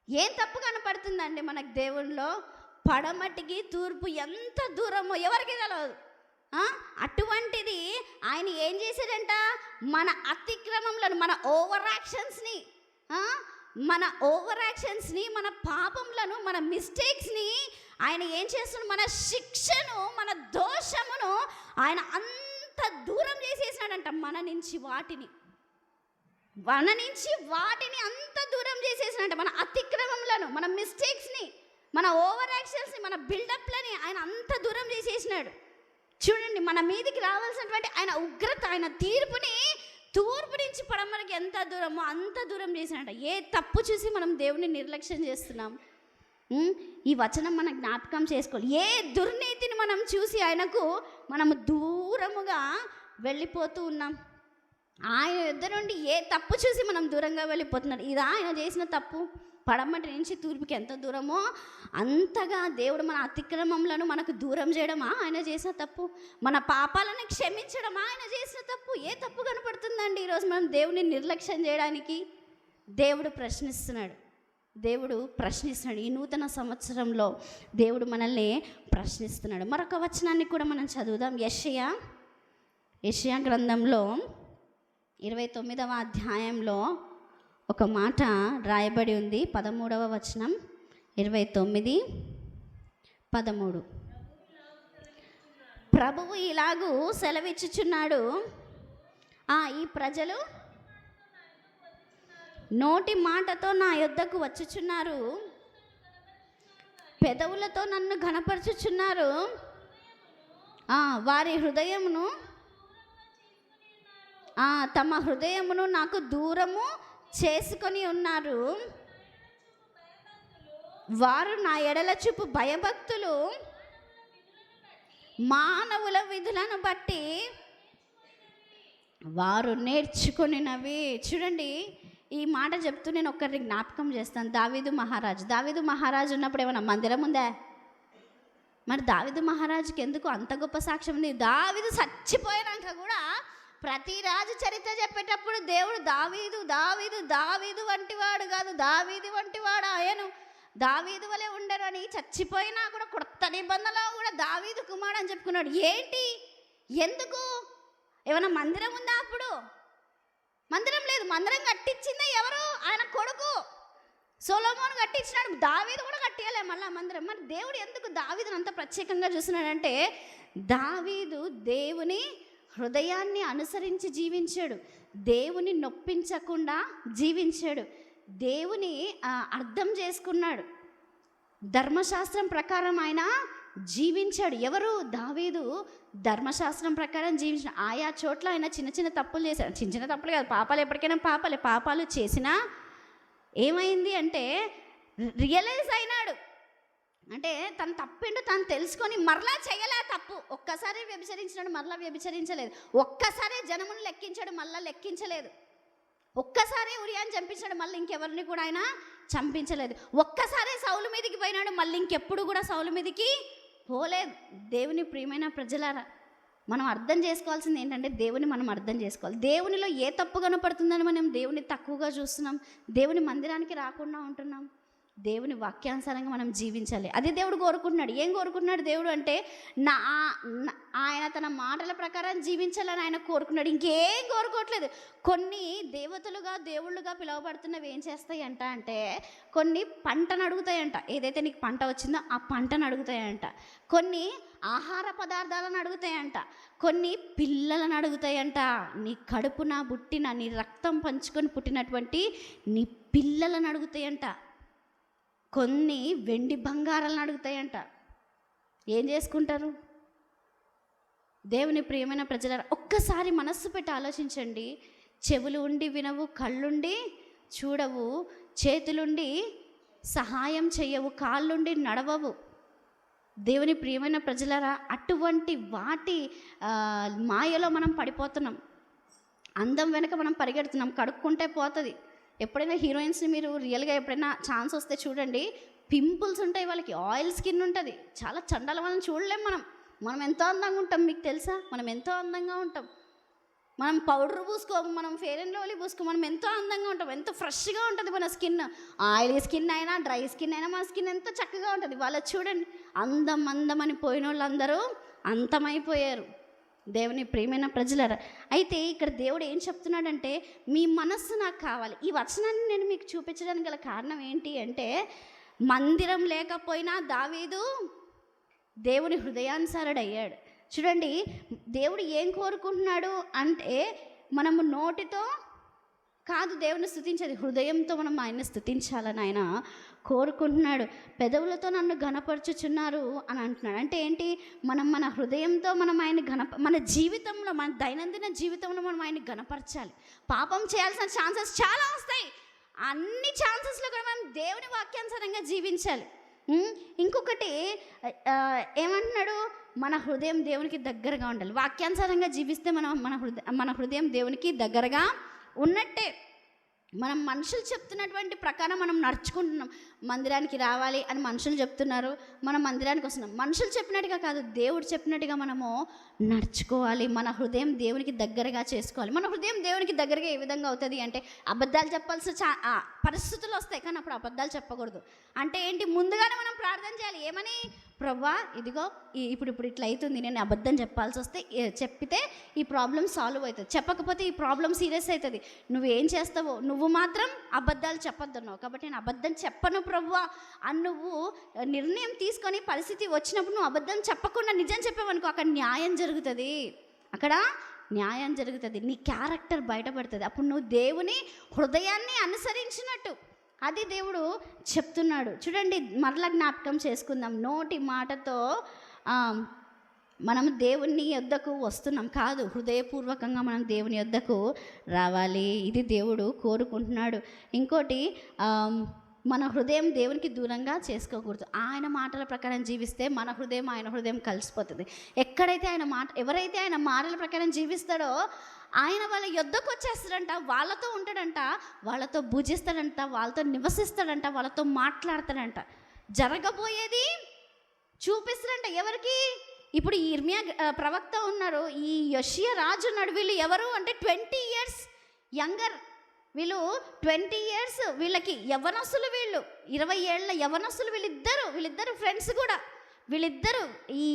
S2: ఏం తప్పు కనపడుతుందండి మనకు దేవునిలో? పడమటికి తూర్పు ఎంత దూరమో ఎవరికి తెలియదు. అటువంటిది ఆయన ఏం చేశాడంట, మన అతిక్రమంలను, మన ఓవర్ యాక్షన్స్ని, మన పాపంలను, మన మిస్టేక్స్ని ఆయన ఏం చేస్తున్నాడు, మన శిక్షను, మన దోషమును ఆయన అంత దూరం చేసేసాడంట. మన నుంచి వాటిని అంత దూరం చేసేసాడంట. మన అతిక్రమంలను, మన మిస్టేక్స్ని, మన ఓవర్ యాక్షన్స్ని, మన బిల్డప్లని ఆయన అంత దూరం చేసేసినాడు. చూడండి, మన మీదికి రావాల్సినటువంటి ఆయన ఉగ్రత, ఆయన తీర్పుని తూర్పు నుంచి పడమరకి ఎంత దూరమో అంత దూరం చేసినట్ట. ఏ తప్పు చూసి మనం దేవుని నిర్లక్ష్యం చేస్తున్నాం? ఈ వచనం మన జ్ఞాపకం చేసుకోవాలి. ఏ దుర్నీతిని మనం చూసి ఆయనకు మనము దూరముగా వెళ్ళిపోతూ ఉన్నాం? ఆయన యుద్ధ నుండి ఏ తప్పు చూసి మనం దూరంగా వెళ్ళిపోతున్నాం? ఇదా ఆయన చేసిన తప్పు? పడమటి నుంచి తూర్పుకి ఎంత దూరమో అంతగా దేవుడు మన అతిక్రమములను మనకు దూరం చేయడమా ఆయన చేసిన తప్పు? మన పాపాలను క్షమించడమా ఆయన చేసిన తప్పు? ఏ తప్పు కనపడుతుందండి ఈరోజు మనం దేవుని నిర్లక్ష్యం చేయడానికి? దేవుడు ప్రశ్నిస్తున్నాడు. ఈ నూతన సంవత్సరంలో దేవుడు మనల్ని ప్రశ్నిస్తున్నాడు. మరొక వచనాన్ని కూడా మనం చదువుదాం. యెషయా గ్రంథంలో 29వ అధ్యాయంలో ఒక మాట రాయబడి ఉంది. 13వ వచనం, 29:13. ప్రభువు ఇలాగూ సెలవిచ్చుచున్నాడు, ఈ ప్రజలు నోటి మాటతో నా యొద్దకు వచ్చుచున్నారు, పెదవులతో నన్ను ఘనపరచుచున్నారు, వారి హృదయమును తమ హృదయమును నాకు దూరము చేసుకొని ఉన్నారు. వారు నా ఎడల చూపు భయభక్తులు మానవుల విధులను బట్టి వారు నేర్చుకొనినవి. చూడండి, ఈ మాట చెప్తూ నేను ఒక్కరిని జ్ఞాపకం చేస్తాను. దావీదు మహారాజు ఉన్నప్పుడు ఏమైనా మందిరం ఉందా? మరి దావీదు మహారాజుకి ఎందుకు అంత గొప్ప సాక్ష్యం ఉంది? దావీదు చచ్చిపోయినాక కూడా ప్రతి రాజు చరిత్ర చెప్పేటప్పుడు దేవుడు దావీదు వంటివాడు కాదు, దావీదు వంటివాడు ఆయను, దావీదు వలె ఉండరు అని, చచ్చిపోయినా కూడా కొత్త నిబంధనలో కూడా దావీదు కుమారుడు అని చెప్పుకున్నాడు. ఏంటి? ఎందుకు? ఏమైనా మందిరం ఉందా? అప్పుడు మందిరం లేదు. మందిరం కట్టించిందే ఎవరు? ఆయన కొడుకు సొలొమోను కట్టించినాడు. దావీదు కూడా కట్టియలే మళ్ళా మందిరం. మరి దేవుడు ఎందుకు దావీదుని అంత ప్రత్యేకంగా చూస్తున్నాడంటే, దావీదు దేవుని హృదయాన్ని అనుసరించి జీవించాడు, దేవుని నొప్పించకుండా జీవించాడు, దేవుని అర్థం చేసుకున్నాడు, ధర్మశాస్త్రం ప్రకారం ఆయన జీవించాడు. ఎవరు? దావీదు ధర్మశాస్త్రం ప్రకారం జీవించిన. ఆయా చోట్ల ఆయన చిన్న చిన్న తప్పులు చేశాడు. చిన్న చిన్న తప్పులు కాదు, పాపాలు ఎప్పటికైనా పాపాలు చేసినా ఏమైంది అంటే రియలైజ్ అయినాడు. అంటే తను తప్పిండు తను తెలుసుకొని మరలా చేయలే తప్పు. ఒక్కసారి వ్యభిచరించినాడు, మరలా వ్యభిచరించలేదు. ఒక్కసారి జనమును లెక్కించాడు, మళ్ళీ లెక్కించలేదు. ఒక్కసారి ఉరియాని చంపించాడు, మళ్ళీ ఇంకెవరిని కూడా ఆయన చంపించలేదు. ఒక్కసారి సౌలు మీదకి పోయినాడు, మళ్ళీ ఇంకెప్పుడు కూడా సౌలు మీదకి పోలేదు. దేవుని ప్రియమైన ప్రజలారా, మనం అర్థం చేసుకోవాల్సింది ఏంటంటే, దేవుని మనం అర్థం చేసుకోవాలి. దేవునిలో ఏ తప్పు కనపడుతుందని మనం దేవుని తక్కువగా చూస్తున్నాం, దేవుని మందిరానికి రాకుండా ఉంటున్నాం. దేవుని వాక్యానుసారంగా మనం జీవించాలి. అది దేవుడు కోరుకుంటున్నాడు. ఏం కోరుకుంటున్నాడు దేవుడు అంటే, ఆయన తన మాటల ప్రకారం జీవించాలని ఆయన కోరుకున్నాడు. ఇంకేం కోరుకోవట్లేదు. కొన్ని దేవతలుగా దేవుళ్ళుగా పిలువబడుతున్నవి ఏం చేస్తాయంట అంటే, కొన్ని పంటను అడుగుతాయంట. ఏదైతే నీకు పంట వచ్చిందో ఆ పంటను అడుగుతాయంట. కొన్ని ఆహార పదార్థాలను అడుగుతాయంట. కొన్ని పిల్లలను అడుగుతాయంట. నీ కడుపున పుట్టిన, నీ రక్తం పంచుకొని పుట్టినటువంటి నీ పిల్లలను అడుగుతాయంట. కొన్ని వెండి బంగారాలను అడుగుతాయంట. ఏం చేసుకుంటారు? దేవుని ప్రియమైన ప్రజలారా, ఒక్కసారి మనస్సు పెట్టి ఆలోచించండి. చెవులు ఉండి వినవు, కళ్ళుండి చూడవు, చేతులుండి సహాయం చేయవు, కాళ్ళుండి నడవవు. దేవుని ప్రియమైన ప్రజలారా, అటువంటి వాటి మాయలో మనం పడిపోతున్నాం. అందం వెనక మనం పరిగెడుతున్నాం. కడుక్కుంటే పోతుంది. ఎప్పుడైనా హీరోయిన్స్ని మీరు రియల్గా ఎప్పుడైనా ఛాన్స్ వస్తే చూడండి, పింపుల్స్ ఉంటాయి వాళ్ళకి, ఆయిల్ స్కిన్ ఉంటుంది, చాలా చండాల. మనం చూడలేం. మనం ఎంతో అందంగా ఉంటాం. మీకు తెలుసా? మనం ఎంతో అందంగా ఉంటాం. మనం పౌడర్ పూసుకోము, మనం ఫెయిర్ అండ్ లవ్లీ పూసుకోము, మనం ఎంతో అందంగా ఉంటాం, ఎంతో ఫ్రెష్గా ఉంటుంది మన స్కిన్. ఆయిలీ స్కిన్ అయినా డ్రై స్కిన్ అయినా మన స్కిన్ ఎంతో చక్కగా ఉంటుంది. వాళ్ళు చూడండి, అందం అని పోయిన వాళ్ళందరూ అంతమైపోయారు. దేవుని ప్రియమైన ప్రజలారా, అయితే ఇక్కడ దేవుడు ఏం చెప్తున్నాడంటే, మీ మనస్సు నాకు కావాలి. ఈ వచనాన్ని నేను మీకు చూపించడానికి గల కారణం ఏంటి అంటే, మందిరం లేకపోయినా దావీదు దేవుని హృదయానుసారుడు అయ్యాడు. చూడండి, దేవుడు ఏం కోరుకుంటున్నాడు అంటే, మనము నోటితో కాదు దేవుని స్తుతించేది, హృదయంతో మనం ఆయన్ని స్తుతించాలని ఆయన కోరుకుంటున్నాడు. పెదవులతో నన్ను ఘనపరచుచున్నారు అని అంటున్నాడు. అంటే ఏంటి? మనం మన హృదయంతో మనం ఆయన్ని మన జీవితంలో, మన దైనందిన జీవితంలో మనం ఆయన్ని ఘనపరచాలి. పాపం చేయాల్సిన ఛాన్సెస్ చాలా వస్తాయి. అన్ని ఛాన్సెస్లో కూడా మనం దేవుని వాక్యానుసారంగా జీవించాలి. ఇంకొకటి ఏమంటున్నాడు? మన హృదయం దేవునికి దగ్గరగా ఉండాలి. వాక్యానుసారంగా జీవిస్తే మన హృదయం దేవునికి దగ్గరగా ఉన్నట్టే. మనం మనుషులు చెప్తున్నటువంటి ప్రకారం మనం నడుచుకుంటున్నాం. మందిరానికి రావాలి అని మనుషులు చెప్తున్నారు, మనం మందిరానికి వస్తున్నాం. మనుషులు చెప్పినట్టుగా కాదు, దేవుడు చెప్పినట్టుగా మనము నడుచుకోవాలి. మన హృదయం దేవునికి దగ్గరగా చేసుకోవాలి. మన హృదయం దేవునికి దగ్గరగా ఏ విధంగా అవుతుంది అంటే, అబద్ధాలు చెప్పాల్సిన పరిస్థితులు వస్తాయి, కానీ అప్పుడు అబద్ధాలు చెప్పకూడదు. అంటే ఏంటి? ముందుగానే మనం ప్రార్థన చేయాలి. ఏమని? ప్రభువా, ఇదిగో ఇప్పుడు ఇట్లా అవుతుంది, నేను అబద్ధం చెప్పాల్సి వస్తే చెప్పితే ఈ ప్రాబ్లం సాల్వ్ అవుతుంది, చెప్పకపోతే ఈ ప్రాబ్లం సీరియస్ అవుతుంది. నువ్వేం చేస్తావో, నువ్వు మాత్రం అబద్ధాలు చెప్పొద్దన్నావు, కాబట్టి నేను అబద్ధం చెప్పను ప్రభువా అని నువ్వు నిర్ణయం తీసుకొని పరిస్థితి వచ్చినప్పుడు నువ్వు అబద్ధం చెప్పకుండా నిజం చెప్పావనుకో, అక్కడ న్యాయం జరుగుతుంది. అక్కడ న్యాయం జరుగుతుంది, నీ క్యారెక్టర్ బయటపడుతుంది. అప్పుడు నువ్వు దేవుని హృదయాన్ని అనుసరించినట్టు. అది దేవుడు చెప్తున్నాడు. చూడండి, మరలా జ్ఞాపకం చేసుకుందాం. నోటి మాటతో మనం దేవుని యొద్దకు వస్తున్నాం కాదు, హృదయపూర్వకంగా మనం దేవుని యొద్దకు రావాలి. ఇది దేవుడు కోరుకుంటున్నాడు. ఇంకోటి, మన హృదయం దేవునికి దూరంగా చేసుకోకూడదు. ఆయన మాటల ప్రకారం జీవిస్తే మన హృదయం ఆయన హృదయం కలిసిపోతుంది. ఎవరైతే ఆయన మాటల ప్రకారం జీవిస్తాడో ఆయన వాళ్ళ యొద్దకు వచ్చేస్తాడంట, వాళ్ళతో ఉంటాడంట, వాళ్ళతో భుజిస్తాడంట, వాళ్ళతో నివసిస్తాడంట, వాళ్ళతో మాట్లాడతాడంట. జరగబోయేది చూపిస్తాడంట. ఎవరికి? ఇప్పుడు ఈ ఇర్మియా ప్రవక్త ఉన్నారు, ఈ యోషియా రాజు ఉన్నాడు. వీళ్ళు ఎవరు అంటే 20 years యంగర్. వీళ్ళు 20 years, వీళ్ళకి యవ్వనస్తులు, వీళ్ళు 20 ఏళ్ళ యవ్వనస్తులు. వీళ్ళిద్దరు ఫ్రెండ్స్ కూడా. వీళ్ళిద్దరు, ఈ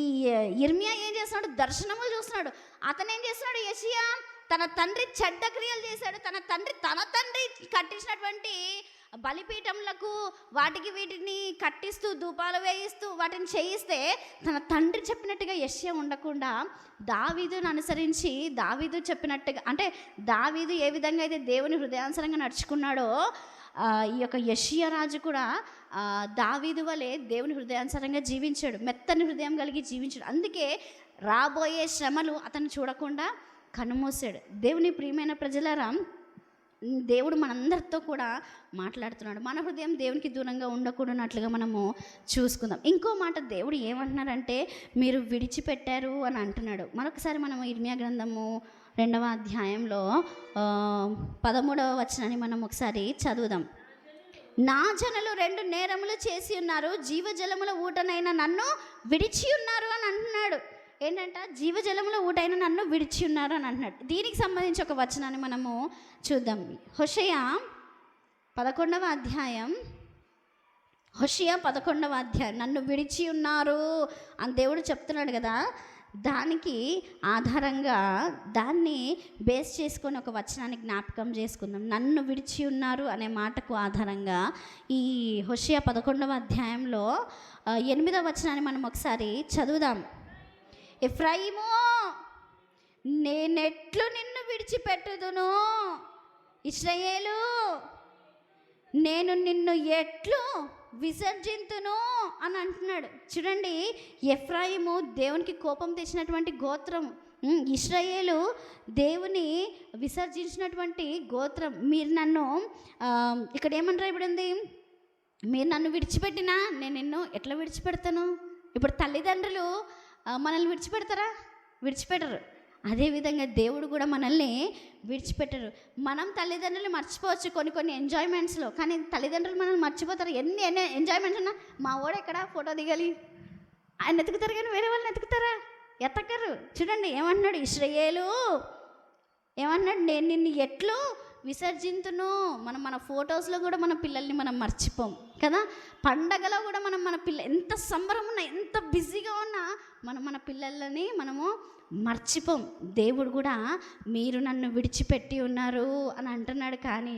S2: ఇర్మియా ఏం చేస్తున్నాడు? దర్శనములు చూస్తున్నాడు. అతను ఏం చేస్తున్నాడు? యోషియా తన తండ్రి చెడ్డ క్రియలు చేశాడు. తన తండ్రి కట్టించినటువంటి బలిపీఠములకు వీటిని కట్టిస్తూ ధూపాలు వేయిస్తూ వాటిని చేయిస్తే, తన తండ్రి చెప్పినట్టుగా యోషియా ఉండకుండా దావీదును అనుసరించి దావీదు చెప్పినట్టుగా, అంటే దావీదు ఏ విధంగా అయితే దేవుని హృదయానుసారంగా నడుచుకున్నాడో, ఈ యొక్క యోషియా రాజు కూడా దావీదు వలె దేవుని హృదయానుసారంగా జీవించాడు. మెత్తని హృదయం కలిగి జీవించాడు. అందుకే రాబోయే శ్రమలు అతను చూడకుండా కనుమూసాడు. దేవుని ప్రియమైన ప్రజలారా, దేవుడు మనందరితో కూడా మాట్లాడుతున్నాడు. మన హృదయం దేవునికి దూరంగా ఉండకూడనట్లుగా మనము చూసుకుందాం. ఇంకో మాట దేవుడు ఏమంటున్నారంటే, మీరు విడిచిపెట్టారు అని అంటున్నాడు. మరొకసారి మనము ఇర్మియా గ్రంథము 2వ అధ్యాయంలో 13వ వచనాన్ని మనం ఒకసారి చదువుదాం. నా జనులు 2 నేరములు చేసి ఉన్నారు, జీవజలముల ఊటనైన నన్ను విడిచి ఉన్నారు అని అంటున్నాడు. ఏంటంట? జీవజలముల ఊటైన నన్ను విడిచి ఉన్నారు అని అంటున్నాడు. దీనికి సంబంధించి ఒక వచనాన్ని మనము చూద్దాం. హోషేయ 11వ అధ్యాయం నన్ను విడిచి ఉన్నారు అని దేవుడు చెప్తున్నాడు కదా. దానికి ఆధారంగా దాన్ని బేస్ చేసుకొని ఒక వచనాన్ని జ్ఞాపకం చేసుకుందాం. నన్ను విడిచి ఉన్నారు అనే మాటకు ఆధారంగా ఈ హోషేయ 11వ అధ్యాయంలో 8వ వచనాన్ని మనం ఒకసారి చదువుదాం. ఎఫ్రాయిము, నేనెట్లు నిన్ను విడిచిపెట్టుదును, ఇశ్రాయేలు, నేను నిన్ను ఎట్లు విసర్జింతును అని అంటున్నాడు. చూడండి, ఎఫ్రాయిము దేవునికి కోపం తెచ్చినటువంటి గోత్రం, ఇశ్రాయేలు దేవుని విసర్జించినటువంటి గోత్రం. మీరు నన్ను ఇక్కడ ఏమని రాయబడింది? మీరు నన్ను విడిచిపెట్టినా నేను నిన్ను ఎట్లా విడిచిపెడతాను? ఇప్పుడు తల్లిదండ్రులు మనల్ని విడిచిపెట్టరు. అదేవిధంగా దేవుడు కూడా మనల్ని విడిచిపెట్టరు. మనం తల్లిదండ్రులు మర్చిపోవచ్చు కొన్ని ఎంజాయ్మెంట్స్లో, కానీ తల్లిదండ్రులు మనల్ని మర్చిపోతారు. ఎన్ని ఎంజాయ్మెంట్స్ ఉన్నా, మా వాడు ఎక్కడ ఫోటో దిగాలి ఆయన ఎతుకుతారు, కానీ వేరే వాళ్ళని ఎతకరు. చూడండి ఏమంటున్నాడు? ఇశ్రాయేలు, ఏమన్నాడు, నేను నిన్ను ఎట్లు విసర్జింతును. మన ఫొటోస్లో కూడా మన పిల్లల్ని మనం మర్చిపోం కదా. పండగలో కూడా మన పిల్ల ఎంత సంబరం ఉన్నా, ఎంత బిజీగా ఉన్నా మన పిల్లలని మనము మర్చిపోం. దేవుడు కూడా మీరు నన్ను విడిచిపెట్టి ఉన్నారు అని అంటున్నాడు, కానీ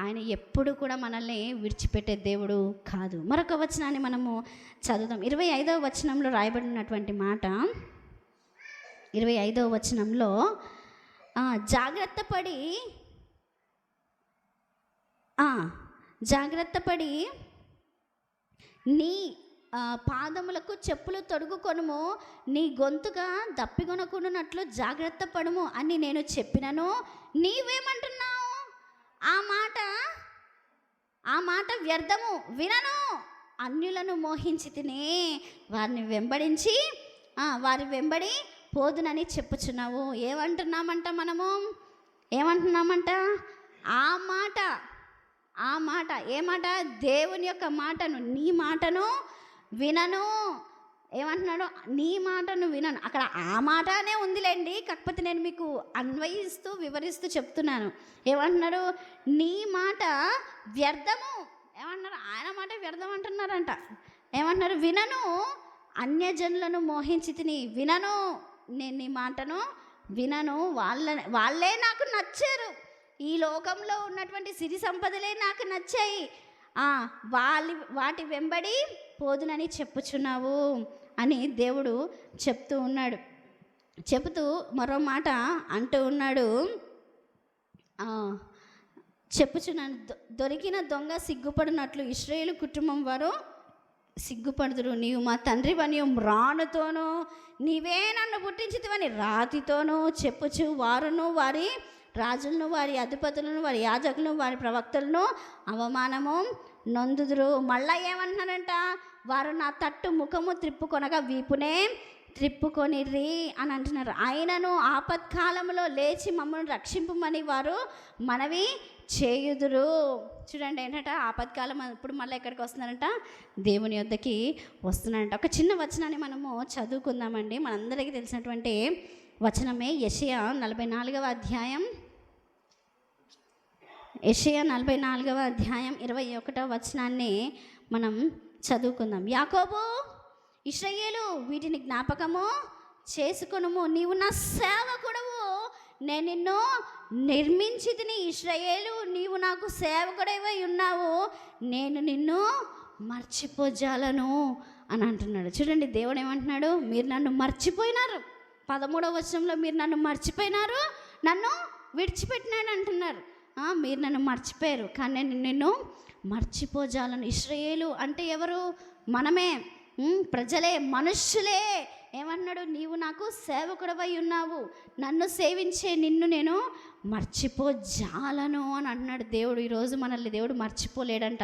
S2: ఆయన ఎప్పుడు కూడా మనల్ని విడిచిపెట్టే దేవుడు కాదు. మరొక వచనాన్ని మనము చదువుదాం. 25వ వచనంలో రాయబడినటువంటి మాట, 25వ వచనంలో జాగ్రత్త పడి నీ పాదములకు చెప్పులు తొడుగుకొనుము, నీ గొంతుగా దప్పికొనకుండానట్లు జాగ్రత్త పడుము అని నేను చెప్పినను, నీవేమంటున్నావు? ఆ మాట వ్యర్థము, వినను. అన్యులను మోహించి తిని వారిని వెంబడించి వారి వెంబడి పోదునని చెప్పుచున్నావు. ఏమంటున్నామంట? ఆ మాట ఏ మాట? దేవుని యొక్క మాటను, నీ మాటను వినను. ఏమంటున్నాడు? నీ మాటను వినను. అక్కడ ఆ మాటనే ఉందిలేండి, కాకపోతే నేను మీకు అన్వయిస్తూ వివరిస్తూ చెప్తున్నాను. ఏమంటున్నాడు? నీ మాట వ్యర్థము. ఏమంటున్నారు? ఆయన మాట వ్యర్థం అంటున్నారంట. ఏమంటున్నారు? వినను. అన్యజనులను మోహించి తిని వినను. నేను నీ మాటను వినను. వాళ్ళే నాకు నచ్చారు. ఈ లోకంలో ఉన్నటువంటి సిరి సంపదలే నాకు నచ్చాయి. వాటి వెంబడి పోదునని చెప్పుచున్నావు అని దేవుడు చెప్తూ ఉన్నాడు. చెబుతూ మరో మాట అంటూ ఉన్నాడు, చెప్పుచున్నాను, దొరికిన దొంగ సిగ్గుపడినట్లు ఇశ్రాయేలు కుటుంబం వారు సిగ్గుపడుదురు. నీవు మా తండ్రివని మ్రానుతోనూ, నీవే నన్ను పుట్టించితివని రాతితోనూ చెప్పుచు వారును వారి రాజులను, వారి అధిపతులను, వారి యాజకులను, వారి ప్రవక్తలను అవమానము నొందుదురు. మళ్ళా ఏమంటున్నారంట? వారు నా తట్టు ముఖము త్రిప్పుకొనగా వీపునే త్రిప్పుకొనిర్రి అని అంటున్నారు. ఆయనను ఆపత్కాలంలో లేచి మమ్మల్ని రక్షింపమని వారు మనవి చేయుదురు. చూడండి, ఏంటంట? ఆపత్కాలం ఇప్పుడు మళ్ళీ ఎక్కడికి వస్తున్నారంట? దేవుని యొద్దకి వస్తున్నారంట. ఒక చిన్న వచనాన్ని మనము చదువుకుందామండి. మనందరికీ తెలిసినటువంటి వచనమే యెషయా 44వ అధ్యాయం. యెషయా 44వ అధ్యాయం 21వ వచనాన్ని మనం చదువుకుందాం. యాకోబు, ఇశ్రాయేలు, వీటిని జ్ఞాపకము చేసుకొనుము, నీవు నా సేవకుడవు, నేను నిన్ను నిర్మించి తిని. ఇశ్రాయేలు, నీవు నాకు సేవకుడవై ఉన్నావు, నేను నిన్ను మర్చిపోజాలను అని అంటున్నాడు. చూడండి, దేవుడు ఏమంటున్నాడు? మీరు నన్ను మర్చిపోయినారు. 13వ వచనంలో మీరు నన్ను మర్చిపోయినారు, నన్ను విడిచిపెట్టినాడు అంటున్నారు. మీరు నన్ను మర్చిపోయారు, కానీ నేను నిన్ను మర్చిపోజాలను. ఇశ్రాయేలు అంటే ఎవరు? మనమే, ప్రజలే, మనుష్యులే. ఏమన్నాడు? నీవు నాకు సేవకుడవై ఉన్నావు, నన్ను సేవించే నిన్ను నేను మర్చిపోజాలను అని అన్నాడు దేవుడు. ఈరోజు మనల్ని దేవుడు మర్చిపోలేడంట,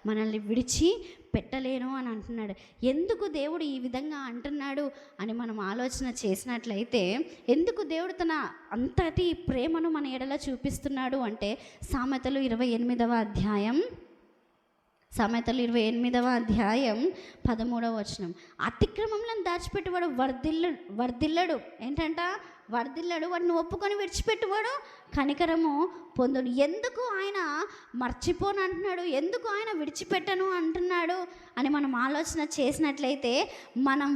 S2: మనల్ని విడిచి పెట్టలేను అని అంటున్నాడు. ఎందుకు దేవుడు ఈ విధంగా అంటున్నాడు అని మనం ఆలోచన చేసినట్లయితే, ఎందుకు దేవుడు తన అంతటి ప్రేమను మన ఎడల చూపిస్తున్నాడు అంటే, సామెతలు 28వ అధ్యాయం 13వ వచనం, అతిక్రమంలో దాచిపెట్టువాడు వర్ధిల్లడు. ఏంటంట? వర్ధిల్లడు. వాడిని ఒప్పుకొని విడిచిపెట్టువాడు కనికరము పొందుడు. ఎందుకు ఆయన మర్చిపోను అంటున్నాడు? ఎందుకు ఆయన విడిచిపెట్టను అంటున్నాడు అని మనం ఆలోచన చేసినట్లయితే, మనము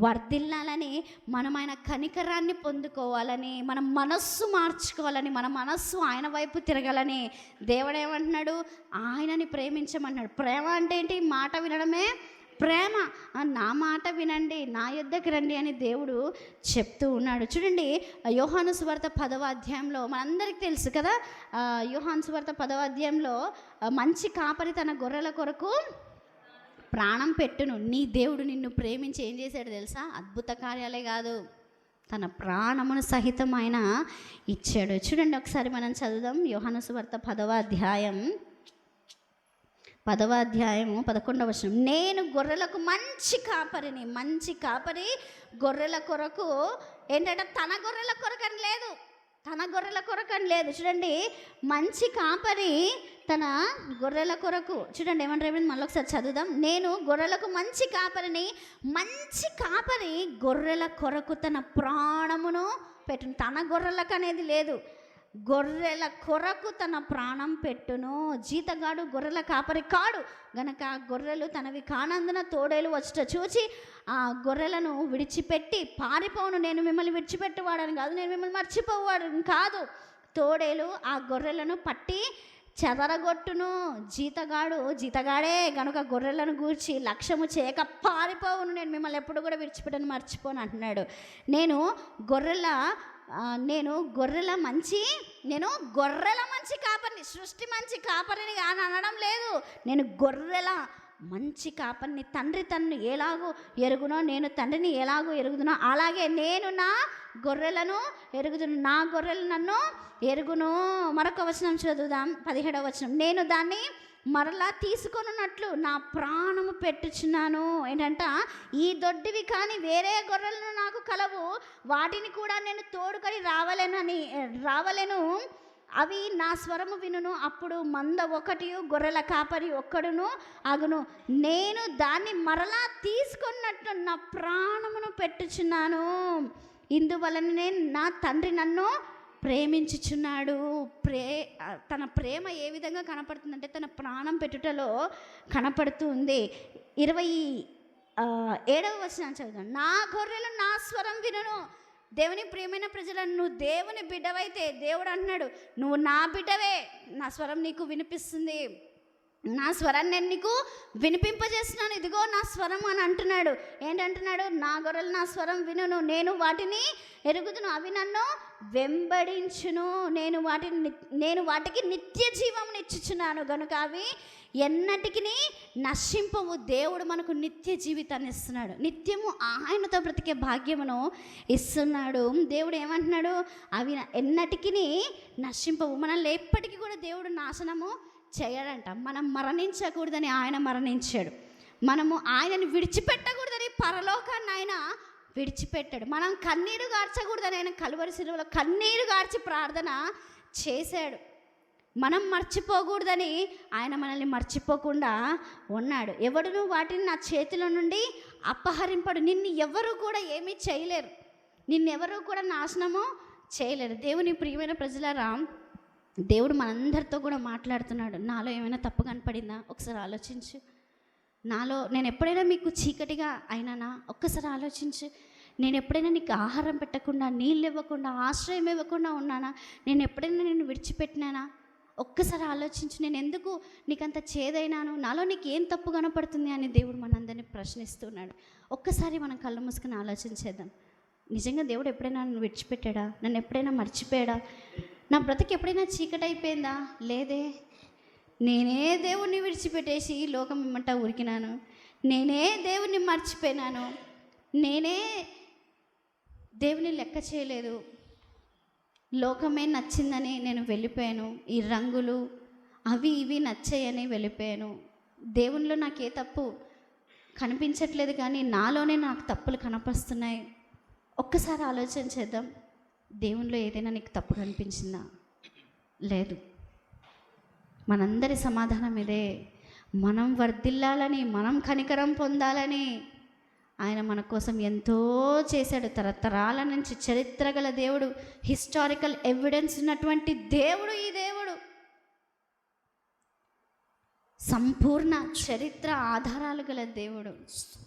S2: వర్ధిల్లాలని, మనం ఆయన కనికరాన్ని పొందుకోవాలని, మన మనస్సు మార్చుకోవాలని, మన మనస్సు ఆయన వైపు తిరగాలని దేవుడు ఏమంటున్నాడు? ఆయనని ప్రేమించమంటున్నాడు. ప్రేమ అంటే ఏంటి? మాట వినడమే ప్రేమ. నా మాట వినండి, నా యొద్దకు రండి అని దేవుడు చెప్తూ ఉన్నాడు. చూడండి, యోహాను సువార్త 10వ అధ్యాయంలో మనందరికీ తెలుసు కదా. యోహాను సువార్త 10వ అధ్యాయంలో మంచి కాపరి తన గొర్రెల కొరకు ప్రాణం పెట్టును. నీ దేవుడు నిన్ను ప్రేమించి ఏం చేశాడు తెలుసా? అద్భుత కార్యాలే కాదు, తన ప్రాణమును సహితం ఆయన ఇచ్చాడు. చూడండి, ఒకసారి మనం చదువుదాం. యోహాను సువార్త 10వ అధ్యాయం 11వ వచనం, నేను గొర్రెలకు మంచి కాపరిని. మంచి కాపరి గొర్రెల కొరకు ఏంటంటే, తన గొర్రెల కొరకు అని లేదు, తన గొర్రెల కొరకు అని లేదు. చూడండి, మంచి కాపరి తన గొర్రెల కొరకు, చూడండి ఏమంటారు, మళ్ళీ ఒకసారి చదువుదాం. నేను గొర్రెలకు మంచి కాపరిని, మంచి కాపరి గొర్రెల కొరకు తన ప్రాణమును పెట్టును. తన గొర్రెలకు అనేది లేదు, గొర్రెల కొరకు తన ప్రాణం పెట్టును. జీతగాడు గొర్రెల కాపరి కాడు గనక గొర్రెలు తనవి కానందున తోడేలు వచ్చుట చూచి ఆ గొర్రెలను విడిచిపెట్టి పారిపోను. నేను మిమ్మల్ని విడిచిపెట్టేవాడని కాదు, నేను మిమ్మల్ని మర్చిపోవాడని కాదు. తోడేలు ఆ గొర్రెలను పట్టి చెదరగొట్టును. జీతగాడే గనుక గొర్రెలను గూర్చి లక్ష్యము చేయక పారిపోవును. నేను మిమ్మల్ని ఎప్పుడు కూడా విడిచిపెట్టను, మర్చిపోను అంటున్నాడు. నేను గొర్రెల మంచి కాపరిని, సృష్టి మంచి కాపరిని అని అనడం లేదు. నేను గొర్రెల మంచి కాపరిని. తండ్రి తన్ను ఎలాగో ఎరుగునో, నేను తండ్రిని ఎలాగో ఎరుగుదునో, అలాగే నేను నా గొర్రెలను ఎరుగుదును, నా గొర్రెలు నన్ను ఎరుగును. మరొక వచనం చదువుదాం, 17వ వచనం. నేను దాన్ని మరలా తీసుకొనున్నట్లు నా ప్రాణము పెట్టుచున్నాను. ఏంటంట, ఈ దొడ్డివి కానీ వేరే గొర్రెలను నాకు కలవు, వాటిని కూడా నేను తోడుకొని రావలేను. అవి నా స్వరము వినును. అప్పుడు మంద ఒకటి, గొర్రెల కాపరి ఒక్కడును అగును. నేను దాన్ని మరలా తీసుకున్నట్లు నా ప్రాణమును పెట్టుచున్నాను. ఇందువలననే నా తండ్రి నన్ను ప్రేమించుచున్నాడు. తన ప్రేమ ఏ విధంగా కనపడుతుందంటే తన ప్రాణం పెట్టుటలో కనపడుతుంది. 27వ వచనం చదువుతాను. నా గొర్రెలు నా స్వరం వినును. దేవుని ప్రియమైన ప్రజలను, నువ్వు దేవుని బిడ్డవైతే దేవుడు అంటున్నాడు, నువ్వు నా బిడ్డవే, నా స్వరం నీకు వినిపిస్తుంది, నా స్వరాన్ని నేను నీకు వినిపింపజేస్తున్నాను, ఇదిగో నా స్వరం అని అంటున్నాడు. ఏంటంటున్నాడు, నా గొర్రెలు నా స్వరం వినును, నేను వాటిని ఎరుగుదును, అవి నన్ను వెంబడించును, నేను వాటికి నిత్య జీవమును ఇచ్చుచున్నాను గనుక అవి ఎన్నటికి నశింపవు. దేవుడు మనకు నిత్య జీవితాన్ని ఇస్తున్నాడు, నిత్యము ఆయనతో బ్రతికే భాగ్యమును ఇస్తున్నాడు. దేవుడు ఏమంటున్నాడు, అవి ఎన్నటికి నశింపవు. మనల్ని ఎప్పటికీ కూడా దేవుడు నాశనము చేయడంట. మనం మరణించకూడదని ఆయన మరణించాడు, మనము ఆయనను విడిచిపెట్టకూడదని పరలోకాన్ని ఆయన విడిచిపెట్టాడు, మనం కన్నీరు గార్చకూడదని ఆయన కలువరి శిలువలో కన్నీరు గార్చి ప్రార్థన చేశాడు, మనం మర్చిపోకూడదని ఆయన మనల్ని మర్చిపోకుండా ఉన్నాడు. ఎవడును వాటిని నా చేతిలో నుండి అపహరింపడు. నిన్ను ఎవరు కూడా ఏమీ చేయలేరు, నిన్నెవరు కూడా నాశనము చేయలేరు. దేవుని ప్రియమైన ప్రజలారా, దేవుడు మనందరితో కూడా మాట్లాడుతున్నాడు. నాలో ఏమైనా తప్పు కనపడిందా ఒకసారి ఆలోచించు. నేను ఎప్పుడైనా మీకు చీకటిగా అయినానా ఒక్కసారి ఆలోచించు. నేను ఎప్పుడైనా నీకు ఆహారం పెట్టకుండా, నీళ్ళు ఇవ్వకుండా, ఆశ్రయం ఇవ్వకుండా ఉన్నానా? నేను ఎప్పుడైనా నిన్ను విడిచిపెట్టినానా? ఒక్కసారి ఆలోచించు. నేను ఎందుకు నీకంత చేదైనాను? నాలో నీకు ఏం తప్పు కనపడుతుంది అని దేవుడు మనందరినీ ప్రశ్నిస్తున్నాడు. ఒక్కసారి మనం కళ్ళు మూసుకుని ఆలోచించేద్దాం. నిజంగా దేవుడు ఎప్పుడైనా నన్ను విడిచిపెట్టాడా? నన్ను ఎప్పుడైనా మర్చిపోయాడా? నా బ్రతికి ఎప్పుడైనా చీకటి అయిపోయిందా? లేదే. నేనే దేవుణ్ణి విడిచిపెట్టేసి లోకం ఇమ్మంటా ఉరికినాను, నేనే దేవుణ్ణి మర్చిపోయినాను, నేనే దేవుని లెక్క చేయలేదు, లోకమే నచ్చిందని నేను వెళ్ళిపోయాను, ఈ రంగులు అవి ఇవి నచ్చాయని వెళ్ళిపోయాను. దేవునిలో నాకు ఏ తప్పు కనిపించట్లేదు, కానీ నాలోనే నాకు తప్పులు కనిపిస్తున్నాయి. ఒక్కసారి ఆలోచన చేద్దాం. దేవునిలో ఏదైనా నీకు తప్పు కనిపించిందా? లేదు. మనందరి సమాధానం ఇదే. మనం వర్ధిల్లాలని, మనం కనికరం పొందాలని ఆయన మన కోసం ఎంతో చేశాడు. తరతరాల నుంచి చరిత్ర గల దేవుడు, హిస్టారికల్ ఎవిడెన్స్ ఉన్నటువంటి దేవుడు ఈ దేవుడు. సంపూర్ణ చరిత్ర ఆధారాలు గల దేవుడు.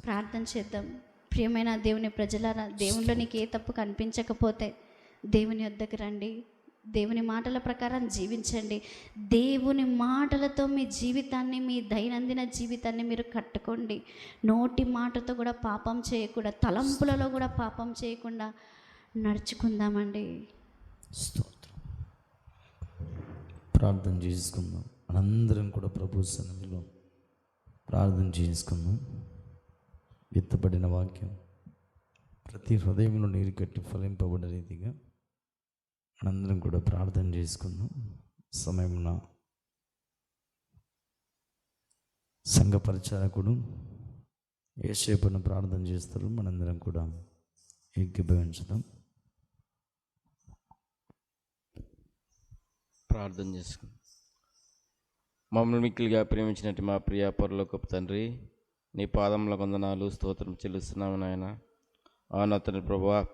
S2: ప్రార్థన చేద్దాం. ప్రియమైన దేవుని ప్రజలారా, దేవునిలో నీకు ఏ తప్పు కనిపించకపోతే దేవుని వద్దకు రండి, దేవుని మాటల ప్రకారం జీవించండి. దేవుని మాటలతో మీ జీవితాన్ని, మీ దైనందిన జీవితాన్ని మీరు కట్టుకోండి. నోటి మాటతో కూడా పాపం చేయకుండా, తలంపులలో కూడా పాపం చేయకుండా నడుచుకుందామండి.
S1: స్తోత్రం. ప్రార్థన చేసుకుందాం. మనందరం కూడా ప్రభు సన్నిధిలో ప్రార్థన చేసుకుందాం. విత్తబడిన వాక్యం ప్రతి హృదయంలో నీరు కట్టి ఫలింపబడే రీతిగా మనందరం కూడా ప్రార్థన చేసుకుందాం. సమయమున సంఘ పరిచారకుడు యేసేపును ప్రార్థన చేస్తారు. మనందరం కూడా ఏకీభవించుదాం.
S3: ప్రార్థన చేసుకుందాం. మమ్మల్ని మిక్కిలిగా ప్రేమించినట్టు మా ప్రియ పరలోకపు తండ్రి, నీ పాదముల వందనాలు స్తోత్రం చెల్లిస్తున్నాము నాయన. అవును తండ్రి ప్రభువా,